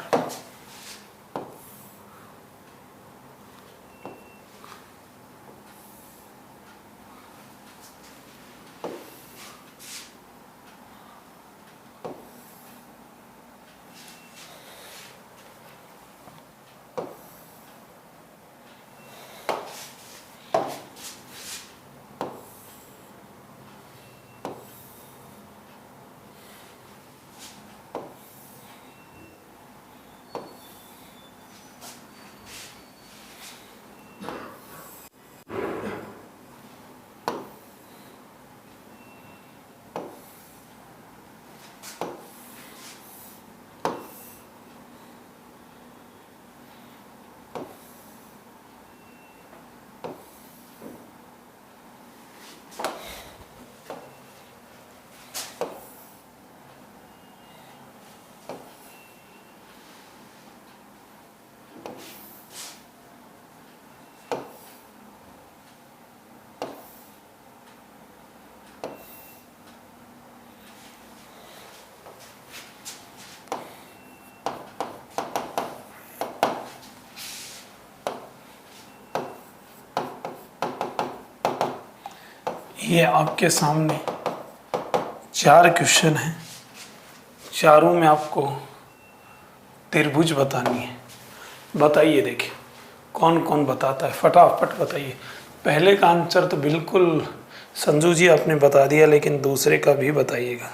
A: ये आपके सामने 4 क्वेश्चन हैं, चारों में आपको त्रिभुज बतानी है। बताइए, देखिए कौन कौन बताता है, फटाफट बताइए। पहले का आंसर तो बिल्कुल संजू जी आपने बता दिया, लेकिन दूसरे का भी बताइएगा।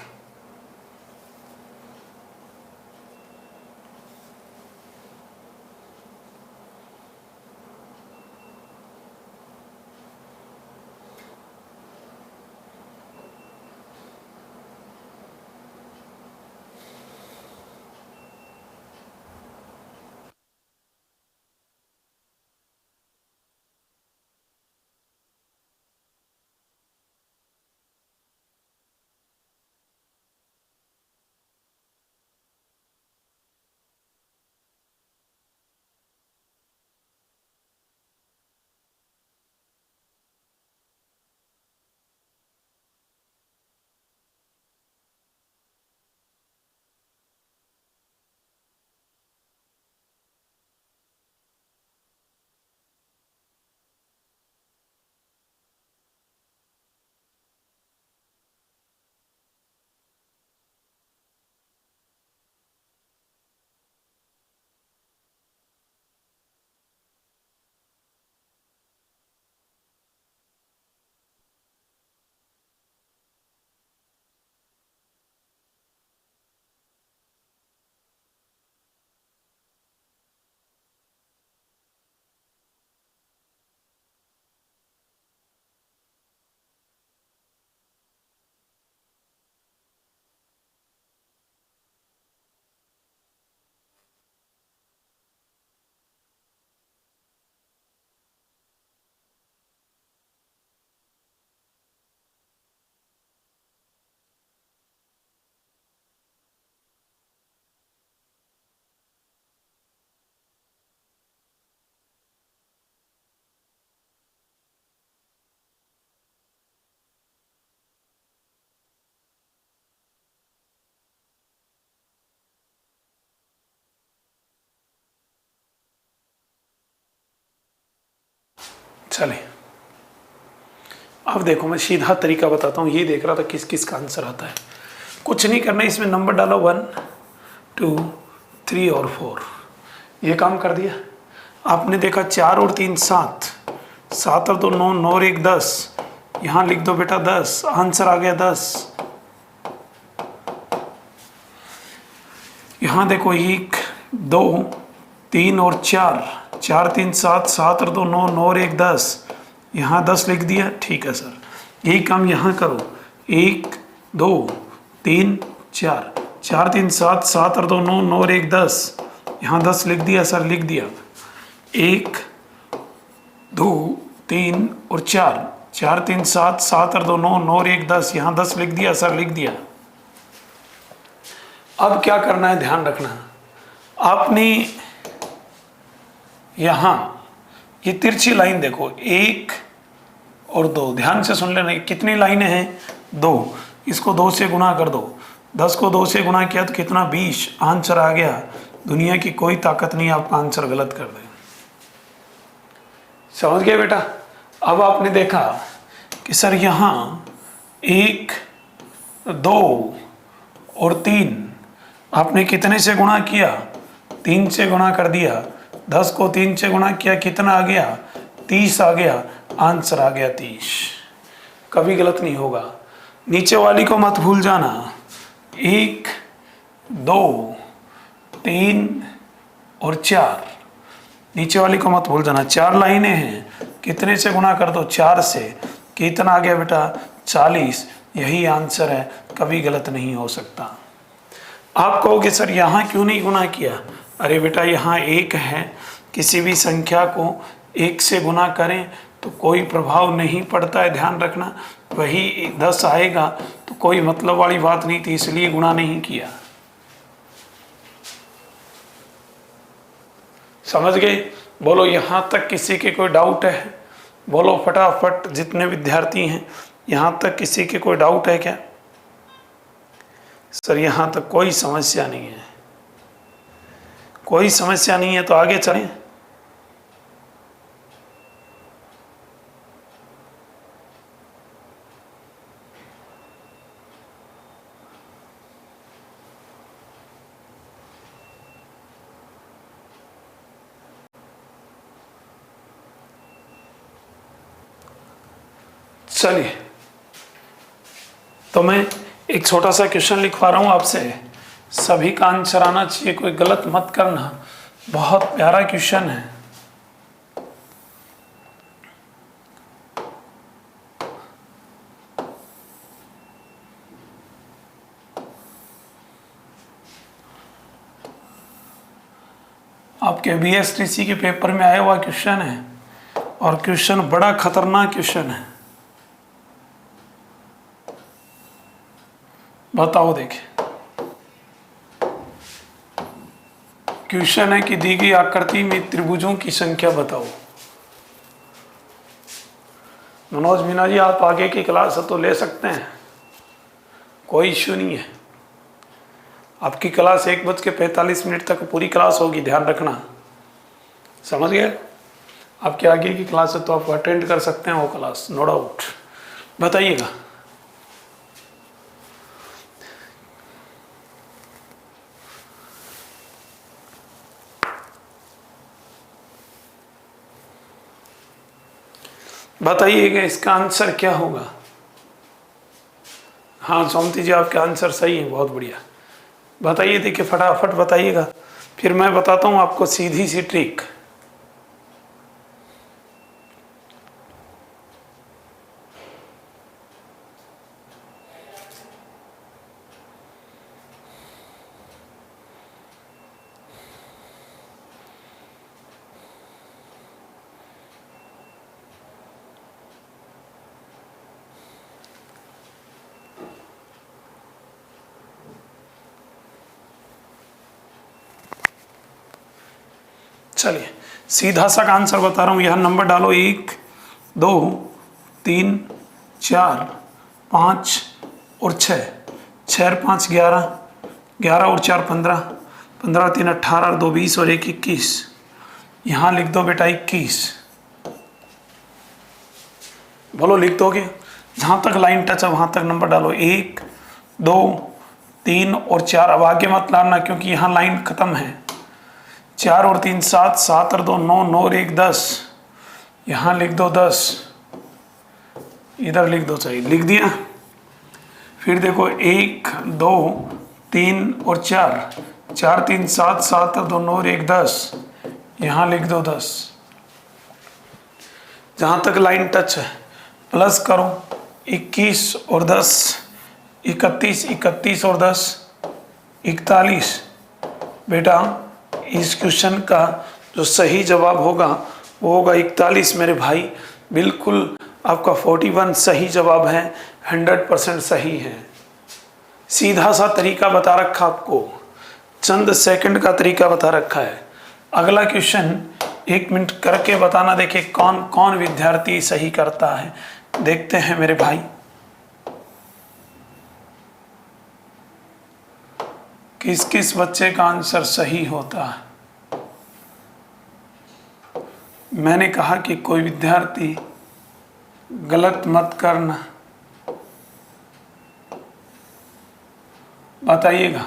A: चलिए, अब देखो मैं सीधा तरीका बताता हूँ। ये देख रहा था किस किस का आंसर आता है। कुछ नहीं करना, इसमें नंबर डालो 1 2 3 और 4। ये काम कर दिया। आपने देखा 4 और 3 7, 7 और 2 9, 9 और 1 10। यहाँ लिख दो बेटा 10, आंसर आ गया 10। यहाँ देखो 1 2 3 और 4, 4 3 7, 7 और 2 9, 9 और 1 10। यहाँ 10 लिख दिया। ठीक है सर, यही काम यहाँ करो। 1 2 3 4, 4 3 7, 7 और 2 9, 9 और 1 10। यहाँ 10 लिख दिया सर, लिख दिया। 1 2 3 और 4, 4 3 7, 7 और 2 9, 9 और 1 10, यहाँ 10 लिख दिया सर, लिख दिया। अब क्या करना है, ध्यान रखना, आपने यहाँ ये तिरछी लाइन देखो, 1 और 2, ध्यान से सुन लेना, कितनी लाइनें हैं, 2, इसको 2 से गुणा कर दो, 10 को 2 से गुणा किया तो कितना, 20, आंसर आ गया। दुनिया की कोई ताकत नहीं आपका आंसर गलत कर दे। समझ गए बेटा। अब आपने देखा कि सर यहाँ 1 2 और 3 आपने कितने से गुणा किया, 3 से गुणा कर दिया, 10 को 3 से गुणा किया, कितना आ गया, 30 आ गया, आंसर आ गया 30। कभी गलत नहीं होगा। नीचे वाली को मत भूल जाना, 1 2 3 और 4, नीचे वाली को मत भूल जाना, 4 लाइनें हैं, कितने से गुणा कर दो, 4 से, कितना आ गया बेटा, 40। यही आंसर है, कभी गलत नहीं हो सकता। आप कहोगे सर यहाँ क्यों नहीं गुणा किया, अरे बेटा यहाँ 1 है, किसी भी संख्या को 1 से गुणा करें तो कोई प्रभाव नहीं पड़ता है, ध्यान रखना। वही 10 आएगा तो कोई मतलब वाली बात नहीं थी, इसलिए गुणा नहीं किया। समझ गए। बोलो यहाँ तक किसी के कोई डाउट है, बोलो फटाफट, जितने विद्यार्थी हैं यहाँ तक किसी के कोई डाउट है क्या। सर यहाँ तक कोई समस्या नहीं है, कोई समस्या नहीं है तो आगे चलें। चलिए, तो मैं एक छोटा सा क्वेश्चन लिखवा रहा हूं आपसे, सभी का आंसर आना चाहिए, कोई गलत मत करना। बहुत प्यारा क्वेश्चन है। आपके BSTC के पेपर में आया हुआ क्वेश्चन है, और क्वेश्चन बड़ा खतरनाक क्वेश्चन है। बताओ, देखिए क्वेश्चन है कि दी गई आकृति में त्रिभुजों की संख्या बताओ। मनोज मीना जी, आप आगे की क्लास तो ले सकते हैं, कोई इश्यू नहीं है। आपकी क्लास 1:45 तक पूरी क्लास होगी, ध्यान रखना, समझ गए। आपके आगे की क्लास है तो आप अटेंड कर सकते हैं वो क्लास, नो डाउट। बताइएगा। बताइएगा इसका आंसर क्या होगा। हाँ सोमती जी, आपका आंसर सही है, बहुत बढ़िया। बताइए, देखिए फटाफट बताइएगा, फिर मैं बताता हूँ आपको सीधी सी ट्रिक। चलिए, सीधा सा का आंसर बता रहा हूँ, यहाँ नंबर डालो, 1 2 3 4 5 और 6, 6 और 5 11, 11 और 4 15, 15 और 3 18 और 2 20 और 1 21। यहाँ लिख दो बेटा 21। बोलो लिख दोगे, जहाँ तक लाइन टच है वहाँ तक नंबर डालो, 1 2 3 और 4। अब आगे मत लाना क्योंकि यहाँ लाइन खत्म है। 4 और 3 7, 7 और 2 9, 9 और 1 10, यहाँ लिख दो 10, इधर लिख दो, सही लिख दिया। फिर देखो 1 2 3 और 4, 4 3 7, 7 और 2 9 और 1 10, यहाँ लिख दो 10। जहाँ तक लाइन टच है प्लस करो, 21 और 10 31, 31 और 10 41। बेटा इस क्वेश्चन का जो सही जवाब होगा वो होगा 41 मेरे भाई। बिल्कुल आपका 41 सही जवाब है, 100% सही है। सीधा सा तरीका बता रखा आपको, चंद सेकंड का तरीका बता रखा है। अगला क्वेश्चन 1 मिनट करके बताना, देखिए कौन कौन विद्यार्थी सही करता है। देखते हैं मेरे भाई, किस किस बच्चे का आंसर सही होता है। मैंने कहा कि कोई विद्यार्थी गलत मत करना, बताइएगा।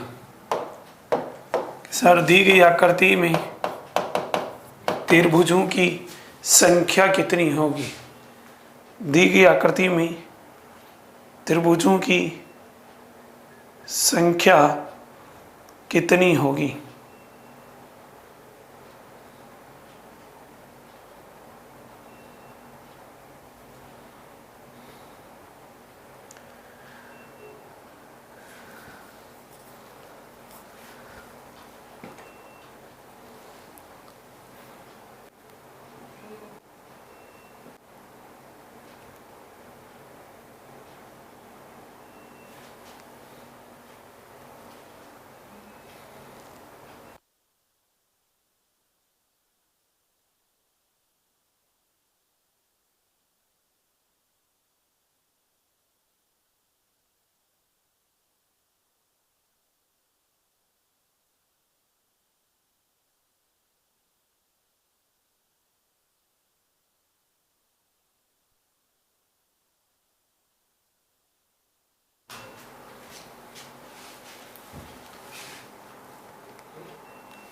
A: सर दी गई आकृति में त्रिभुजों की संख्या कितनी होगी? दी गई आकृति में त्रिभुजों की संख्या कितनी होगी?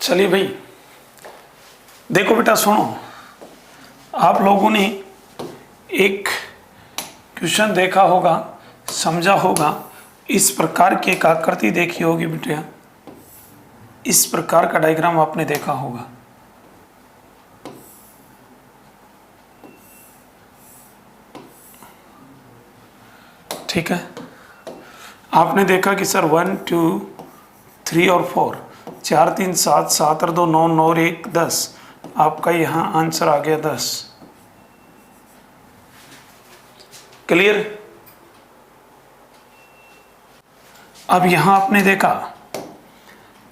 A: चलिए भाई, देखो बेटा सुनो, आप लोगों ने एक क्वेश्चन देखा होगा, समझा होगा, इस प्रकार की एक आकृति देखी होगी बेटा, इस प्रकार का डायग्राम आपने देखा होगा। ठीक है, आपने देखा कि सर 1 2 3 और 4, 4 3 7, 7 और 2 9, 9 और 1 10, आपका यहाँ आंसर आ गया 10। क्लियर? अब यहाँ आपने देखा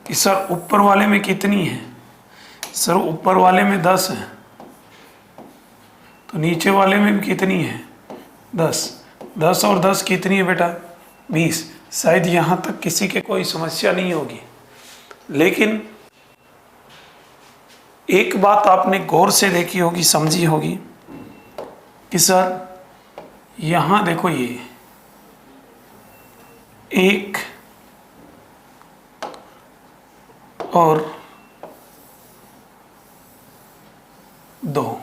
A: कि सर ऊपर वाले में कितनी है? सर ऊपर वाले में 10 है, तो नीचे वाले में भी कितनी है? 10। 10 और 10 कितनी है बेटा? 20। शायद यहाँ तक किसी के कोई समस्या नहीं होगी, लेकिन एक बात आपने गौर से देखी होगी, समझी होगी कि सर यहाँ देखो, ये 1 और 2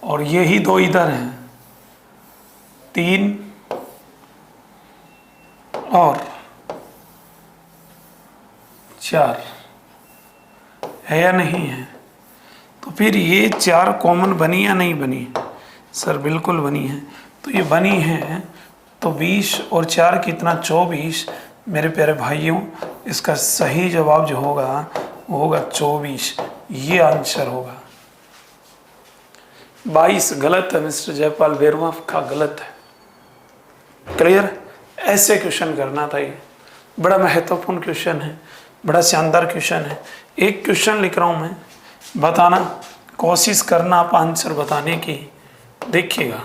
A: और यही 2 इधर हैं, 3 और 4 है या नहीं है? तो फिर ये 4 कॉमन बनी या नहीं बनी? सर बिल्कुल बनी है। तो ये बनी है, तो 20 और 4 कितना? 24। मेरे प्यारे भाइयों, इसका सही जवाब जो होगा वो होगा 24, ये आंसर होगा। 22 गलत है, मिस्टर जयपाल बेरुआ का गलत है। क्लियर? ऐसे क्वेश्चन करना था, ये बड़ा महत्वपूर्ण क्वेश्चन है, बड़ा शानदार क्वेश्चन है। एक क्वेश्चन लिख रहा हूं मैं, बताना, कोशिश करना आप आंसर बताने की। देखिएगा,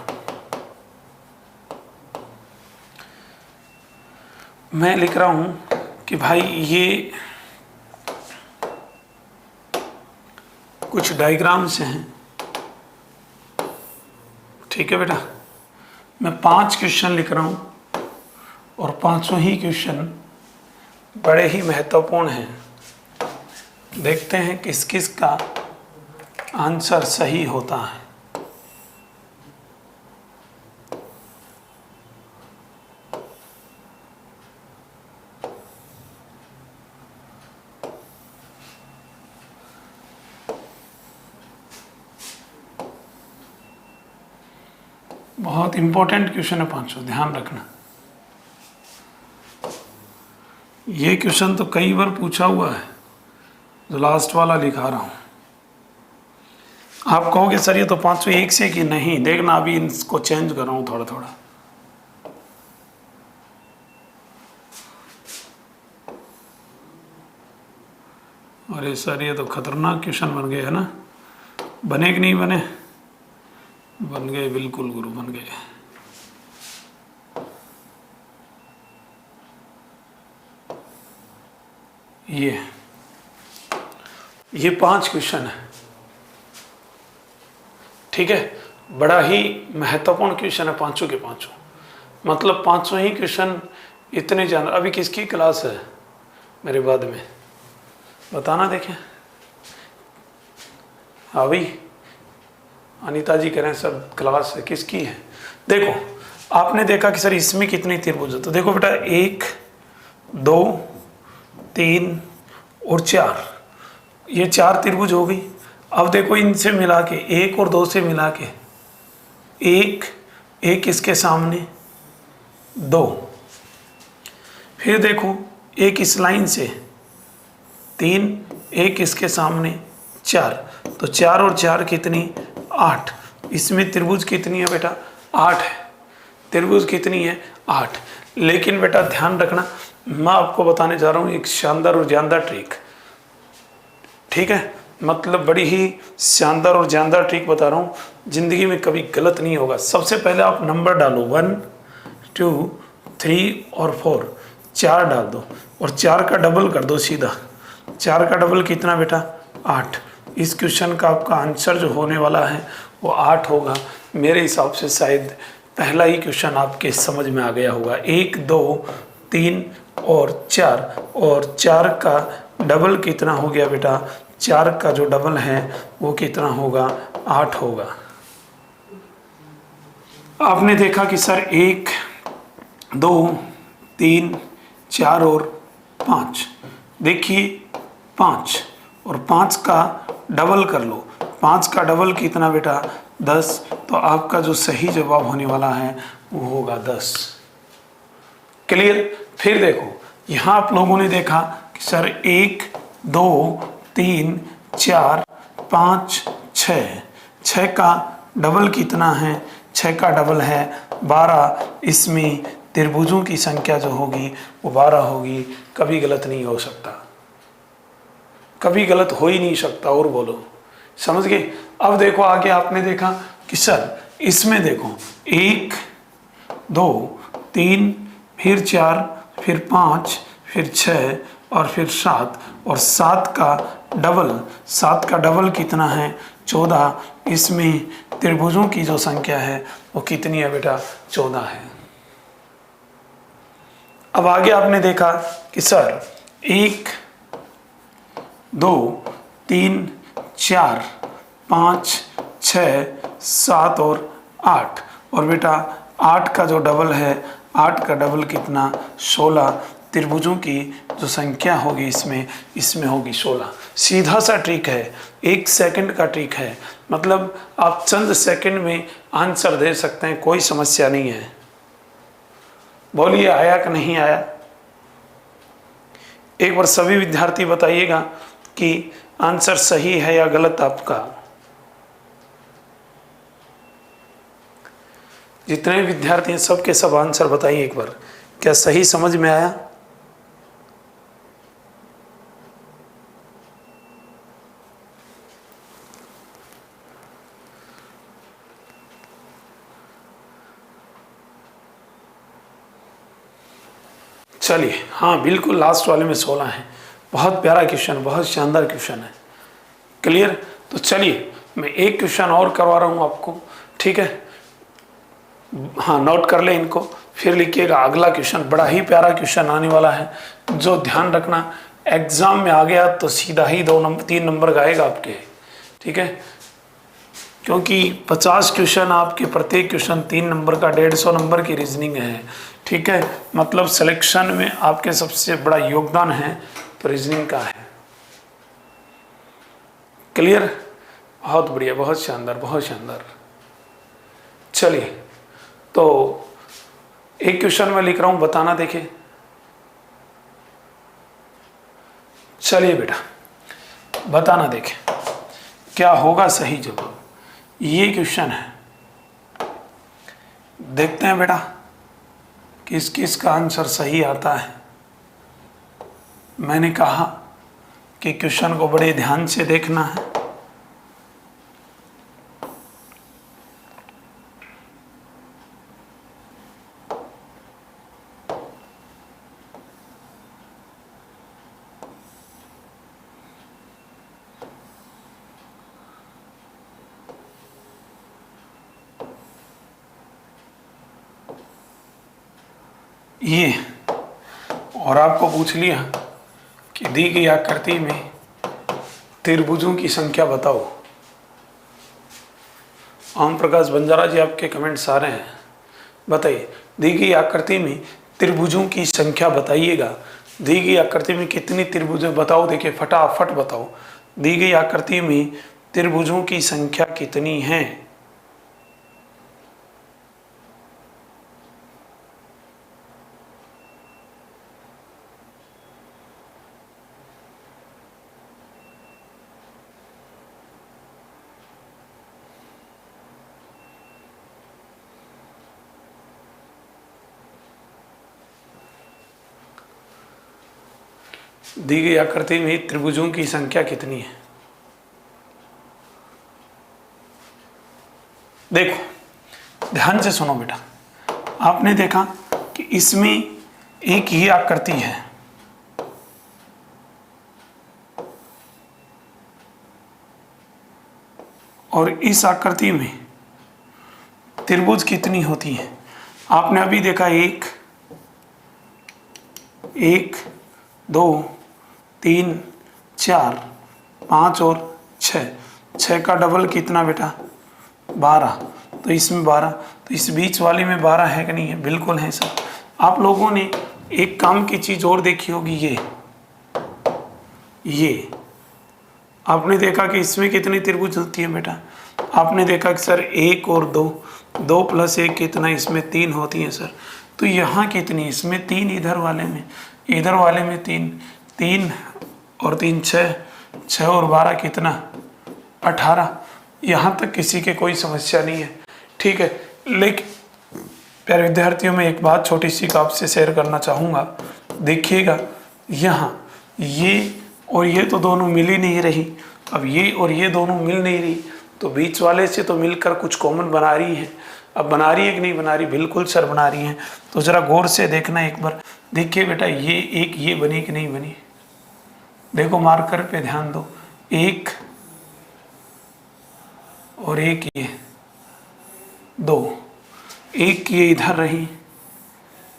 A: मैं लिख रहा हूं कि भाई ये कुछ डायग्राम्स हैं। ठीक है बेटा, मैं 5 क्वेश्चन लिख रहा हूं और पांचों ही क्वेश्चन बड़े ही महत्वपूर्ण हैं। देखते हैं किस किस का आंसर सही होता है। बहुत इंपॉर्टेंट क्वेश्चन है पांचों, ध्यान रखना। ये क्वेश्चन तो कई बार पूछा हुआ है, जो लास्ट वाला लिखा रहा हूं। आप कहोगे सर ये तो पांचों एक से कि नहीं, देखना अभी इसको चेंज कर रहा हूं थोड़ा थोड़ा। अरे सर ये तो खतरनाक क्वेश्चन बन गए है ना, बने कि नहीं बने? बन गए, बिल्कुल गुरु बन गए। ये 5 क्वेश्चन है, ठीक है। बड़ा ही महत्वपूर्ण क्वेश्चन है, पांचों के पांचों, मतलब पांचों ही क्वेश्चन इतने जान। अभी किसकी क्लास है मेरे बाद में बताना, देखें। अभी अनीता जी कह रहे हैं सर क्लास है, किसकी है? देखो आपने देखा कि सर इसमें कितनी त्रिभुज है, तो देखो बेटा 1 2 3 और 4, ये 4 त्रिभुज हो गई। अब देखो इनसे मिला के 1 और 2 से मिला के 1 इसके सामने 2, फिर देखो 1 इस लाइन से 3, 1 इसके सामने 4, तो 4 और 4 कितनी? 8। इसमें त्रिभुज कितनी है बेटा? 8 है। त्रिभुज कितनी है? 8। लेकिन बेटा ध्यान रखना, मैं आपको बताने जा रहा हूँ एक शानदार और जानदार ट्रिक, ठीक है। मतलब बड़ी ही शानदार और जानदार ट्रिक बता रहा हूँ, जिंदगी में कभी गलत नहीं होगा। सबसे पहले आप नंबर डालो 1 2 3 और 4, 4 डाल दो और 4 का डबल कर दो सीधा। 4 का डबल कितना बेटा? 8। इस क्वेश्चन का आपका आंसर जो होने वाला है वो 8 होगा। मेरे हिसाब से शायद पहला ही क्वेश्चन आपके समझ में आ गया होगा। 1 2 3 और 4, और 4 का डबल कितना हो गया बेटा? 4 का जो डबल है वो कितना होगा? 8 होगा। आपने देखा कि सर 1 2 3 4 और 5, देखिए 5 और 5 का डबल कर लो। 5 का डबल कितना बेटा? 10। तो आपका जो सही जवाब होने वाला है वो होगा 10। क्लियर? फिर देखो यहाँ आप लोगों ने देखा कि सर 1 2 3 4 5 6, 6 का डबल कितना है? 6 का डबल है 12। इसमें त्रिभुजों की संख्या जो होगी वो 12 होगी। कभी गलत नहीं हो सकता, कभी गलत हो ही नहीं सकता। और बोलो, समझ गए? अब देखो आगे आपने देखा कि सर इसमें देखो 1 2 3 फिर 4 फिर 5 फिर 6 और फिर 7, और 7 का डबल कितना है? 14। इसमें त्रिभुजों की जो संख्या है वो कितनी है बेटा? 14 है। अब आगे आपने देखा कि सर 1 2 3 4 5 6 7 और 8, और बेटा 8 का जो डबल है, 8 का डबल कितना? 16। त्रिभुजों की जो संख्या होगी इसमें होगी 16। सीधा सा ट्रिक है, 1 सेकंड का ट्रिक है, मतलब आप चंद सेकंड में आंसर दे सकते हैं, कोई समस्या नहीं है। बोलिए आया कि नहीं आया? एक बार सभी विद्यार्थी बताइएगा कि आंसर सही है या गलत आपका। जितने विद्यार्थी हैं सबके सब आंसर बताइए एक बार, क्या सही समझ में आया? चलिए, हाँ बिल्कुल लास्ट वाले में 16 है। बहुत प्यारा क्वेश्चन, बहुत शानदार क्वेश्चन है। क्लियर? तो चलिए मैं एक क्वेश्चन और करवा रहा हूँ आपको, ठीक है। हाँ नोट कर ले इनको, फिर लिखिएगा अगला क्वेश्चन। बड़ा ही प्यारा क्वेश्चन आने वाला है, जो ध्यान रखना एग्जाम में आ गया तो सीधा ही 3 नंबर का आएगा आपके, ठीक है। क्योंकि 50 क्वेश्चन आपके, प्रत्येक क्वेश्चन 3 नंबर का, 150 नंबर की रीजनिंग है, ठीक है। मतलब सिलेक्शन में आपके सबसे बड़ा योगदान है तो रीजनिंग का है। क्लियर? बहुत बढ़िया, बहुत शानदार, बहुत शानदार। चलिए तो एक क्वेश्चन मैं लिख रहा हूं, बताना देखे। चलिए बेटा बताना देखे क्या होगा सही जवाब। ये क्वेश्चन है, देखते हैं बेटा किस किस का आंसर सही आता है। मैंने कहा कि क्वेश्चन को बड़े ध्यान से देखना है। ये और आपको पूछ लिया कि दी गई आकृति में त्रिभुजों की संख्या बताओ। ओम प्रकाश बंजारा जी आपके कमेंट्स आ रहे हैं, बताइए दी गई आकृति में त्रिभुजों की संख्या बताइएगा। दी गई आकृति में कितनी त्रिभुज बताओ, देखिए फटाफट बताओ। दी गई आकृति में त्रिभुजों की संख्या कितनी है? दी गई आकृति में त्रिभुजों की संख्या कितनी है? देखो ध्यान से सुनो बेटा, आपने देखा कि इसमें एक ही आकृति है और इस आकृति में त्रिभुज कितनी होती है? आपने अभी देखा एक, 2, 3, 4, 5 और 6। 6 का डबल कितना बेटा? 12। तो इसमें 12, तो इस बीच वाले में 12 है कि नहीं है? बिल्कुल है सर। आप लोगों ने एक काम की चीज और देखी होगी, ये आपने देखा कि इसमें कितनी त्रिभुज होती है बेटा? आपने देखा कि सर 1 और 2, 2 + 1 कितना? इसमें 3 होती है सर। तो यहाँ कितनी? इसमें 3, इधर वाले में 3, 3 और 3 6, 6 और 12 कितना? 18। यहाँ तक किसी के कोई समस्या नहीं है, ठीक है। लेकिन प्यारे विद्यार्थियों में एक बात छोटी सी आपसे शेयर करना चाहूँगा। देखिएगा यहाँ ये और ये तो दोनों मिल ही नहीं रही। अब ये और ये दोनों मिल नहीं रही तो बीच वाले से तो मिलकर कुछ कॉमन बना रही है। अब बना रही है कि नहीं बना रही? बिल्कुल सर बना रही है। तो ज़रा गौर से देखना एक बार। देखिए बेटा ये बनी कि नहीं बनी? देखो मार्कर पे ध्यान दो, 1 और 1 ये 2, 1 ये इधर रही,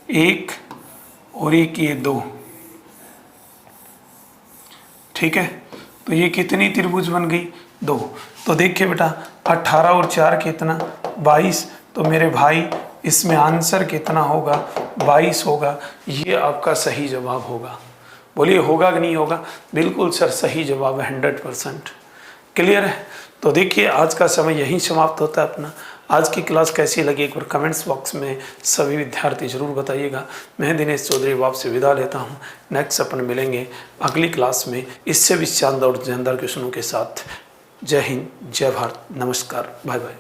A: 1 और 1 ये 2, ठीक है। तो ये कितनी त्रिभुज बन गई? 2। तो देखिए बेटा 18 और 4 कितना? 22। तो मेरे भाई इसमें आंसर कितना होगा? 22 होगा। ये आपका सही जवाब होगा। बोलिए होगा कि नहीं होगा? बिल्कुल सर सही जवाब है, 100%। क्लियर है? तो देखिए आज का समय यहीं समाप्त होता है अपना। आज की क्लास कैसी लगी एक बार कमेंट्स बॉक्स में सभी विद्यार्थी जरूर बताइएगा। मैं दिनेश चौधरी आपसे विदा लेता हूँ। नेक्स्ट अपन मिलेंगे अगली क्लास में इससे भी शानदार और जानदार क्वेश्चनों के साथ। जय हिंद, जय भारत, नमस्कार, बाय बाय।